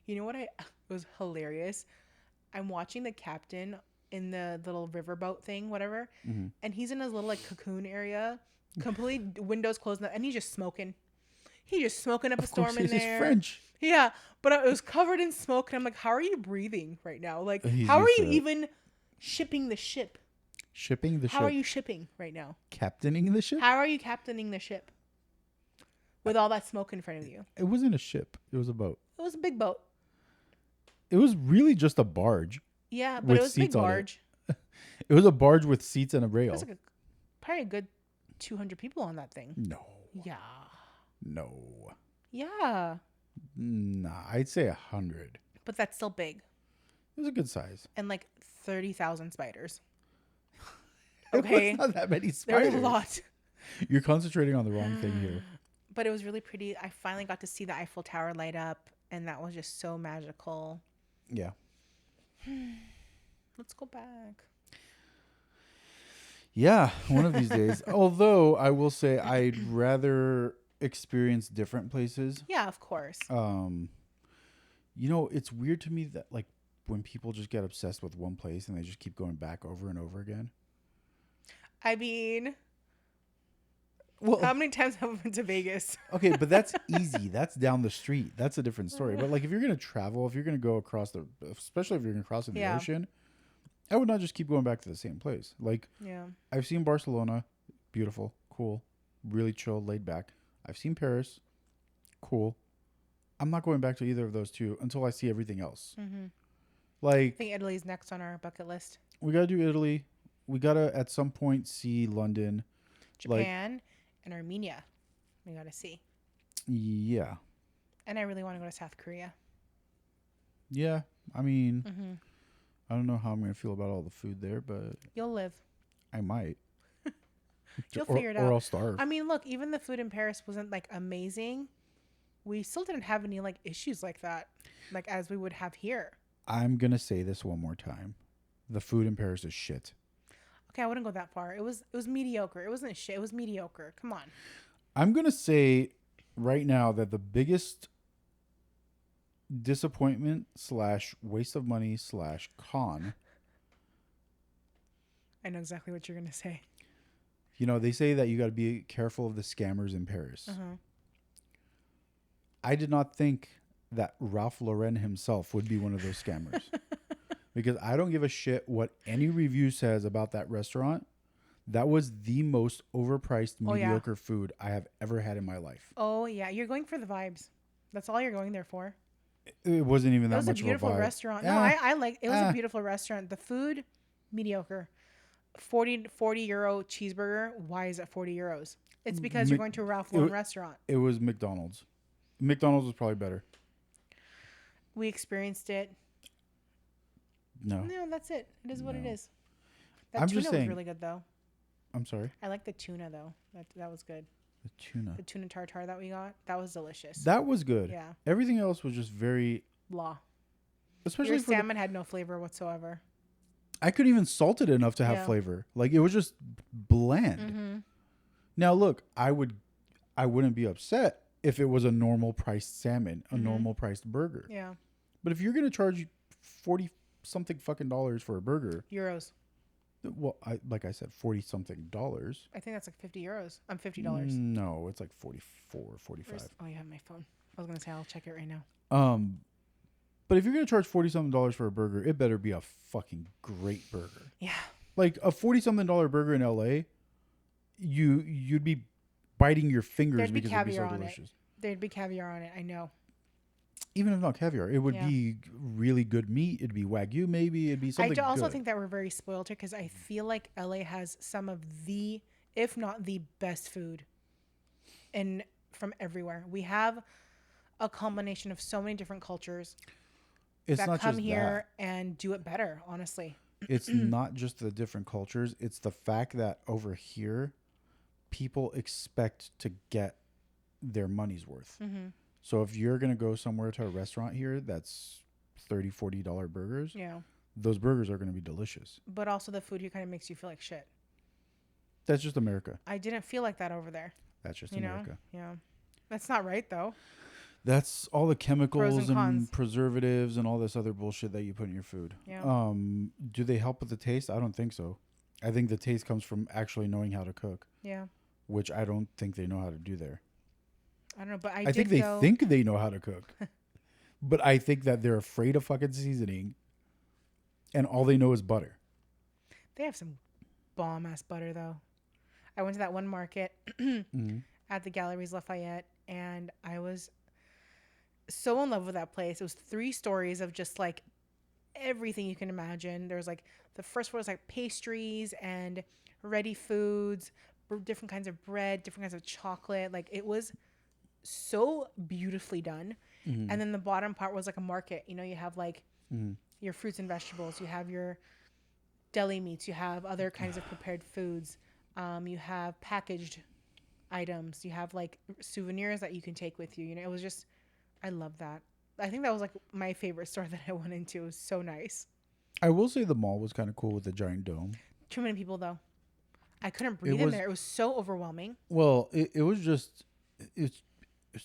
B: you know what? It was hilarious. I'm watching the captain in the little riverboat thing, whatever, and he's in his little like cocoon area, completely windows closed, and he's just smoking. He's just smoking up a storm in there.
C: He's French.
B: Yeah, but it was covered in smoke, and I'm like, how are you breathing right now? Like,
C: He's
B: how are
C: used
B: you
C: to it.
B: even shipping the ship?
C: Shipping the ship.
B: How are you shipping right now?
C: Captaining the ship?
B: How are you captaining the ship with all that smoke in front of you?
C: It wasn't a ship. It was a boat.
B: It was a big boat.
C: It was really just a barge.
B: Yeah, but
C: with
B: it was a big
C: seats on it.
B: barge.
C: It was a barge with seats and a rail.
B: There was like probably a good 200 people on that thing.
C: No.
B: Yeah.
C: No.
B: Yeah.
C: Nah, I'd say 100.
B: But that's still big.
C: It was a good size.
B: And like 30,000 spiders.
C: Okay. It was not that many spiders.
B: There's a lot.
C: You're concentrating on the wrong thing here.
B: But it was really pretty. I finally got to see the Eiffel Tower light up, and that was just so magical.
C: Yeah.
B: Let's go back.
C: Yeah, one of these days. Although I will say I'd rather experience different places.
B: Yeah, of course.
C: It's weird to me that like when people just get obsessed with one place and they just keep going back over and over again.
B: I mean,
C: well,
B: how many times have we been to Vegas?
C: Okay, but that's easy. That's down the street. That's a different story. But like if you're going to travel, if you're going to go across especially if you're going to cross in the ocean, I would not just keep going back to the same place. Like, I've seen Barcelona, beautiful, cool, really chill, laid back. I've seen Paris, cool. I'm not going back to either of those two until I see everything else.
B: Mm-hmm.
C: Like,
B: I think Italy's next on our bucket list.
C: We got to do Italy. We got to, at some point, see London.
B: Japan and Armenia. We got to see.
C: Yeah.
B: And I really want to go to South Korea.
C: Yeah. I mean, I don't know how I'm going to feel about all the food there, but...
B: You'll live.
C: I might.
B: You'll figure it out.
C: Or I'll starve.
B: I mean, look, even the food in Paris wasn't, like, amazing. We still didn't have any, like, issues like that, like, as we would have here.
C: I'm going to say this one more time. The food in Paris is shit.
B: Okay, I wouldn't go that far. It was mediocre. It wasn't shit. It was mediocre. Come on.
C: I'm going to say right now that the biggest disappointment / waste of money / con.
B: I know exactly what you're going to say.
C: They say that you got to be careful of the scammers in Paris. I did not think that Ralph Lauren himself would be one of those scammers. Because I don't give a shit what any review says about that restaurant. That was the most overpriced, mediocre food I have ever had in my life.
B: Oh, yeah. You're going for the vibes. That's all you're going there for.
C: It wasn't even that much of a vibe.
B: It was a beautiful restaurant. No, I like it. Was a beautiful restaurant. The food, mediocre. 40 euro cheeseburger. Why is it 40 euros? It's because you're going to a Ralph Lauren restaurant.
C: It was McDonald's. McDonald's was probably better.
B: We experienced it.
C: No,
B: that's it. It is what it is.
C: I'm
B: tuna
C: just saying,
B: was really good, though.
C: I'm sorry?
B: I like the tuna, though. That was good.
C: The
B: tuna tartare that we got, that was delicious.
C: That was good.
B: Yeah.
C: Everything else was just very...
B: blah.
C: Especially
B: your salmon had no flavor whatsoever.
C: I couldn't even salt it enough to have flavor. Like, it was just bland.
B: Mm-hmm.
C: Now, look, I wouldn't be upset if it was a normal priced salmon, a normal priced burger.
B: Yeah.
C: But if you're going to charge $40 something fucking dollars for a burger...
B: Euros.
C: Well, like I said, $40 something dollars.
B: I think that's like 50 euros. I'm $50.
C: No, it's like 44, 45.
B: Oh, you have my phone. I was gonna say I'll check it right now.
C: But if you're gonna charge $40 something dollars for a burger, it better be a fucking great burger.
B: Yeah.
C: Like a $40 something dollar burger in LA, you'd be biting your fingers because it'd be so delicious.
B: There'd be caviar on it. I know.
C: Even if not caviar, it would be really good meat. It'd be Wagyu, maybe. It'd be something.
B: I also think that we're very spoiled here because I feel like LA has some of the, if not the best food, from everywhere. We have a combination of so many different cultures that come here and do it better. Honestly,
C: it's not just the different cultures; it's the fact that over here, people expect to get their money's worth.
B: Mm-hmm.
C: So if you're going to go somewhere to a restaurant here that's $30, $40 burgers, those burgers are going to be delicious.
B: But also the food here kind of makes you feel like shit.
C: That's just America.
B: I didn't feel like that over there.
C: That's just America.
B: Yeah. That's not right, though.
C: That's all the chemicals
B: and
C: preservatives and all this other bullshit that you put in your food.
B: Yeah.
C: Do they help with the taste? I don't think so. I think the taste comes from actually knowing how to cook.
B: Yeah.
C: Which I don't think they know how to do there.
B: I don't know, but
C: I think they think they know how to cook. But I think that they're afraid of fucking seasoning and all they know is butter.
B: They have some bomb-ass butter, though. I went to that one market at the Galleries Lafayette, and I was so in love with that place. It was 3 stories of just, like, everything you can imagine. There was, like, the first floor was, like, pastries and ready foods, different kinds of bread, different kinds of chocolate. Like, it was so beautifully done. And then the bottom part was like a market. You know, you have like your fruits and vegetables, you have your deli meats, you have other kinds of prepared foods, you have packaged items, you have like souvenirs that you can take with you. You know, it was just, I love that. I think that was like my favorite store that I went into. It was so nice.
C: I will say the mall was kind of cool with the giant dome.
B: Too many people though. I couldn't breathe in there. It was so overwhelming.
C: Well, it was just, it's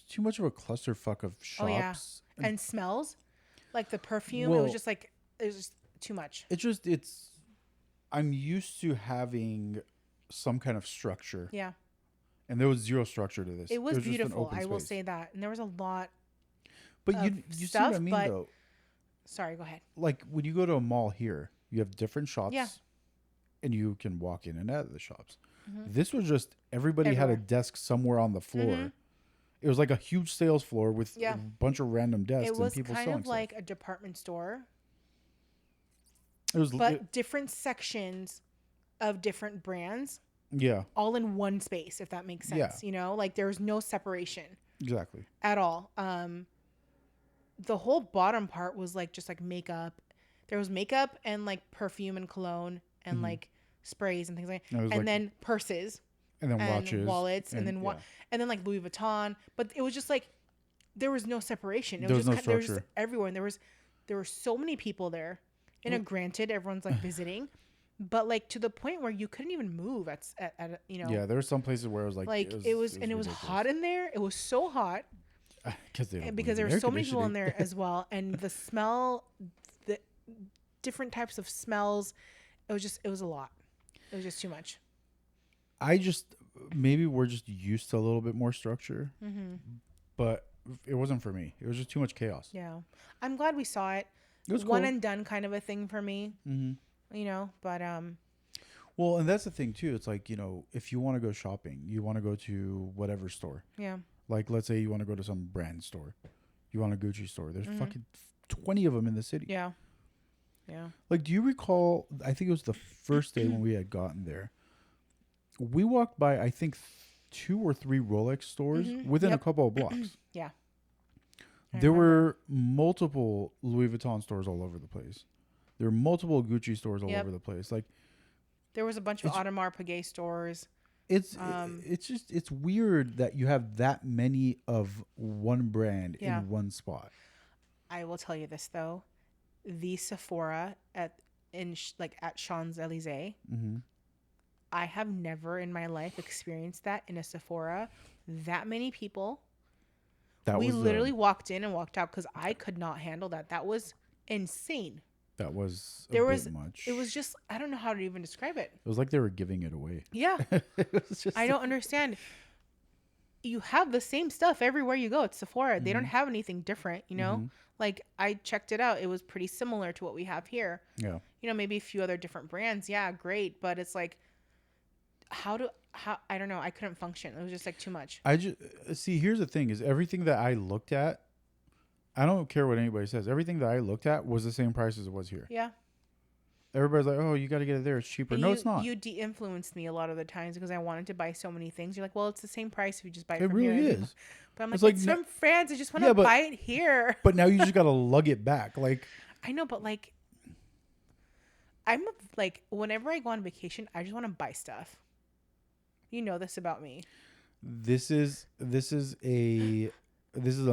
C: too much of a clusterfuck of shops.
B: Oh, yeah. And smells. Like the perfume. It was just like, it was just too much.
C: I'm used to having some kind of structure.
B: Yeah.
C: And there was zero structure to this.
B: It was beautiful. I will say that. And there was a lot
C: But you see what I mean, though?
B: Sorry, go ahead.
C: Like when you go to a mall here, you have different shops.
B: Yeah.
C: And you can walk in and out of the shops. This was just, everybody had a desk somewhere on the floor. It was like a huge sales floor with a bunch of random desks and people selling stuff. It was kind of
B: like a department store.
C: But
B: different sections of different brands.
C: Yeah.
B: All in one space, if that makes sense. Yeah. You know, like there was no separation.
C: Exactly.
B: At all. The whole bottom part was like just like makeup. There was makeup and like perfume and cologne and like sprays and things like that. And then purses.
C: And then watches,
B: wallets, and then like Louis Vuitton. But it was just like there was no separation. There was just everywhere, and there were so many people there. And granted, everyone's like visiting, but like to the point where you couldn't even move at you know.
C: Yeah, there were some places where it was like
B: it was hot in there. It was so hot because there were so many people in there as well, and the smell, the different types of smells. It was a lot. It was just too much.
C: Maybe we're just used to a little bit more structure, but it wasn't for me. It was just too much chaos.
B: Yeah. I'm glad we saw it.
C: It was
B: One
C: cool.
B: and done kind of a thing for me. You know, but
C: Well, and that's the thing too. It's like, if you want to go shopping, you want to go to whatever store.
B: yeah.
C: Like, let's say you want to go to some brand store. You want a Gucci store. There's fucking 20 of them in the city.
B: Yeah. Yeah.
C: Like, do you recall, I think it was the first day when we had gotten there. We walked by, I think, 2 or 3 Rolex stores within a couple of blocks.
B: Yeah.
C: There were multiple Louis Vuitton stores all over the place. There were multiple Gucci stores all over the place. Like,
B: there was a bunch of Audemars Piguet stores.
C: it's just, it's weird that you have that many of one brand in one spot.
B: I will tell you this though, the Sephora at Champs-Élysées, I have never in my life experienced that in a Sephora. That many people. We literally walked in and walked out because I could not handle that. That was insane.
C: That was a bit much.
B: It was just, I don't know how to even describe it.
C: It was like they were giving it away.
B: Yeah.
C: It was just
B: I don't understand. You have the same stuff everywhere you go. It's Sephora. They don't have anything different, you know? Like, I checked it out. It was pretty similar to what we have here.
C: Yeah.
B: You know, maybe a few other different brands. Yeah, great. But it's like, how I don't know. I couldn't function. It was just like too much.
C: I just see, here's the thing is everything that I looked at, I don't care what anybody says. Everything that I looked at was the same price as it was here.
B: Yeah.
C: Everybody's like, oh, you got to get it there. It's cheaper. No, it's not.
B: You de-influenced me a lot of the times because I wanted to buy so many things. You're like, well, it's the same price if you just buy it from
C: really
B: here.
C: is.
B: But I'm like, it's from France. I just want to buy it here.
C: But now you just got to lug it back. Like,
B: I know, but like, whenever I go on vacation, I just want to buy stuff. You know this about me.
C: This is a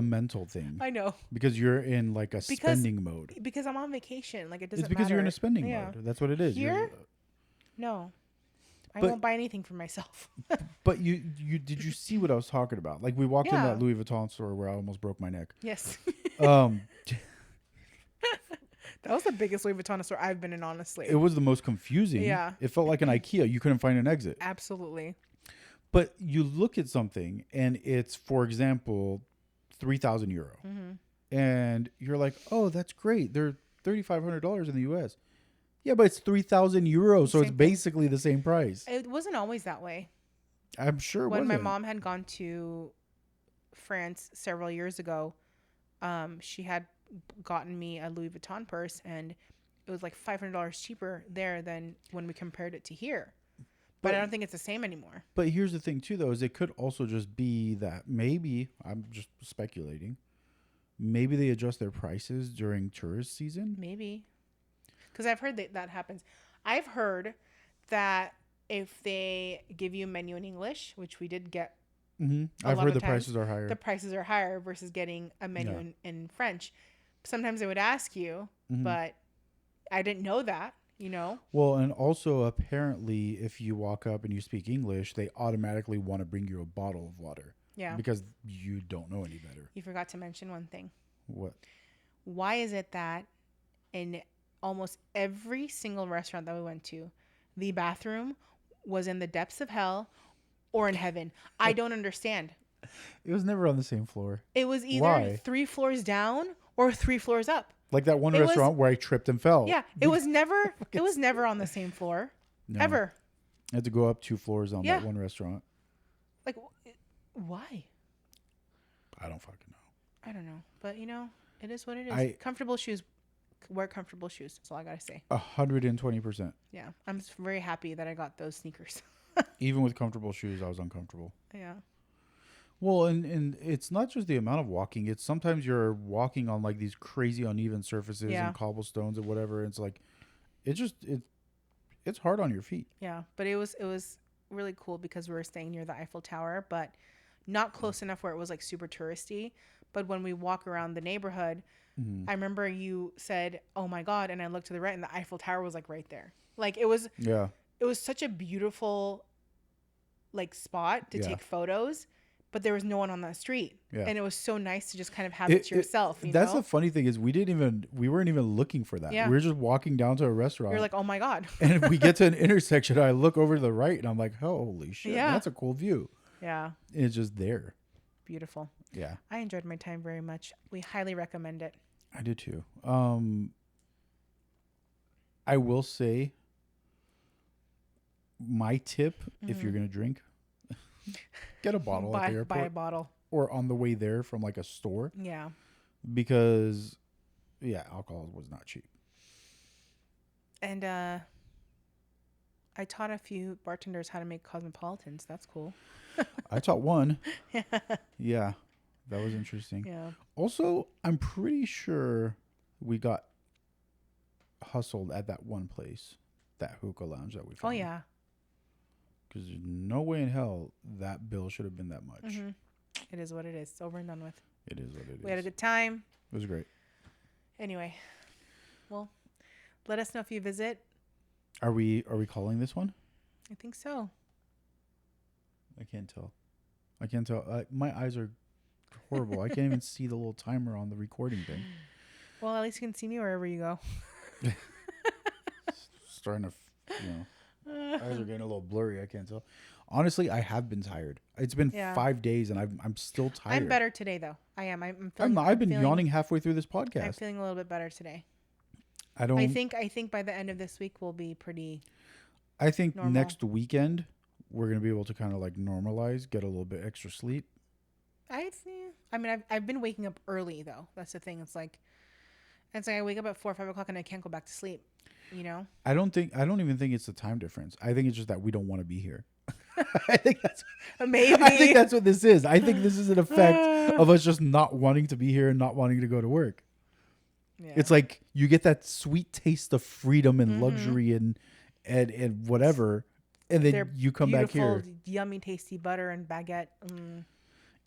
C: mental thing.
B: I know.
C: Because you're in like a spending mode.
B: Because I'm on vacation. Like, it doesn't matter.
C: It's because you're in a spending mode. That's what it is.
B: Here? No. I won't buy anything for myself.
C: But did you see what I was talking about? Like, we walked in that Louis Vuitton store where I almost broke my neck.
B: Yes.
C: That
B: was the biggest Louis Vuitton store I've been in, honestly.
C: It was the most confusing.
B: Yeah.
C: It felt like an IKEA. You couldn't find an exit.
B: Absolutely.
C: But you look at something and it's, for example, 3,000 euro. And you're like, oh, that's great. They're $3,500 in the US. Yeah, but it's 3,000 euros. So it's basically the same price.
B: It wasn't always that way.
C: I'm sure it wasn't.
B: When my mom had gone to France several years ago, she had gotten me a Louis Vuitton purse, and it was like $500 cheaper there than when we compared it to here. But I don't think it's the same anymore.
C: But here's the thing too, though, is it could also just be that maybe, I'm just speculating, maybe they adjust their prices during tourist season.
B: Maybe. Because I've heard that happens. I've heard that if they give you a menu in English, which we did get,
C: I've heard the prices are higher.
B: The prices are higher versus getting a menu in French. Sometimes they would ask you, but I didn't know that, you know?
C: Well, and also apparently if you walk up and you speak English, they automatically want to bring you a bottle of water.
B: Yeah.
C: Because you don't know any better.
B: You forgot to mention one thing.
C: What?
B: Why is it that in almost every single restaurant that we went to, the bathroom was in the depths of hell or in heaven? I don't understand.
C: It was never on the same floor.
B: It was either 3 floors down or 3 floors up.
C: Like that one restaurant where I tripped and fell.
B: Yeah, it was never on the same floor. No. Ever.
C: I had to go up 2 floors on that one restaurant.
B: Like, why?
C: I don't fucking know.
B: I don't know. But, you know, it is what it is. Comfortable shoes. Wear comfortable shoes. That's all I got to say.
C: 120%.
B: Yeah. I'm just very happy that I got those sneakers.
C: Even with comfortable shoes, I was uncomfortable.
B: Yeah.
C: Well, and it's not just the amount of walking. It's sometimes you're walking on like these crazy uneven surfaces and cobblestones or whatever. It's like, it's hard on your feet.
B: Yeah. But it was really cool because we were staying near the Eiffel Tower, but not close enough where it was like super touristy. But when we walk around the neighborhood, I remember you said, oh my God. And I looked to the right and the Eiffel Tower was like right there. Like it was such a beautiful like spot to take photos, but there was no one on that street. Yeah. And it was so nice to just kind of have it to yourself.
C: That's the funny thing is we weren't even looking for that. Yeah. We were just walking down to a restaurant.
B: You're like, oh my God.
C: And we get to an intersection. I look over to the right and I'm like, holy shit, that's a cool view.
B: Yeah.
C: And it's just there.
B: beautiful.
C: Yeah.
B: I enjoyed my time very much. We highly recommend it.
C: I did too. I will say my tip, if you're going to drink, get a bottle at the airport.
B: Buy a bottle.
C: Or on the way there from like a store.
B: Yeah.
C: Because, alcohol was not cheap.
B: And I taught a few bartenders how to make cosmopolitans. That's cool.
C: I taught one. Yeah. That was interesting.
B: Yeah.
C: Also, I'm pretty sure we got hustled at that one place, that hookah lounge that we found.
B: Oh, yeah.
C: Because there's no way in hell that bill should have been that much.
B: Mm-hmm. It is what it is. It's over and done with.
C: It is what it is.
B: We had a good time.
C: It was great.
B: Anyway, well, let us know if you visit.
C: Are we calling this one?
B: I think so.
C: I can't tell. My eyes are horrible. I can't even see the little timer on the recording thing.
B: Well, at least you can see me wherever you go.
C: Starting to, eyes are getting a little blurry. I can't tell. Honestly, I have been tired. It's been 5 days, and I'm still tired.
B: I'm better today, though. I am.
C: I've been yawning halfway through this podcast.
B: I'm feeling a little bit better today.
C: I
B: think by the end of this week we'll be pretty.
C: I think
B: normal.
C: Next weekend we're gonna be able to kind of like normalize, get a little bit extra sleep.
B: I mean, I've been waking up early though. That's the thing. It's like I wake up at 4 or 5 o'clock and I can't go back to sleep.
C: I don't even think it's the time difference. I think it's just that we don't want to be here. I think that's what this is. I think this is an effect of us just not wanting to be here and not wanting to go to work. Yeah. It's like you get that sweet taste of freedom and luxury and whatever, and then you come back here,
B: yummy, tasty butter and baguette,
C: and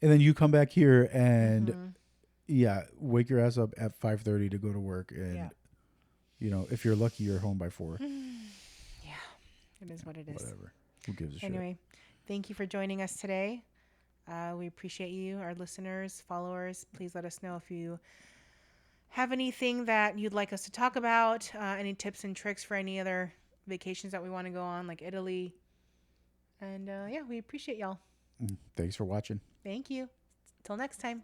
C: then you come back here and wake your ass up at 5:30 to go to work, and if you're lucky, you're home by 4.
B: Yeah, it is what it is.
C: Whatever. Who gives a shit?
B: Anyway, thank you for joining us today. We appreciate you, our listeners, followers. Please let us know if you have anything that you'd like us to talk about, any tips and tricks for any other vacations that we want to go on, like Italy. And we appreciate y'all.
C: Thanks for watching.
B: Thank you. Till next time.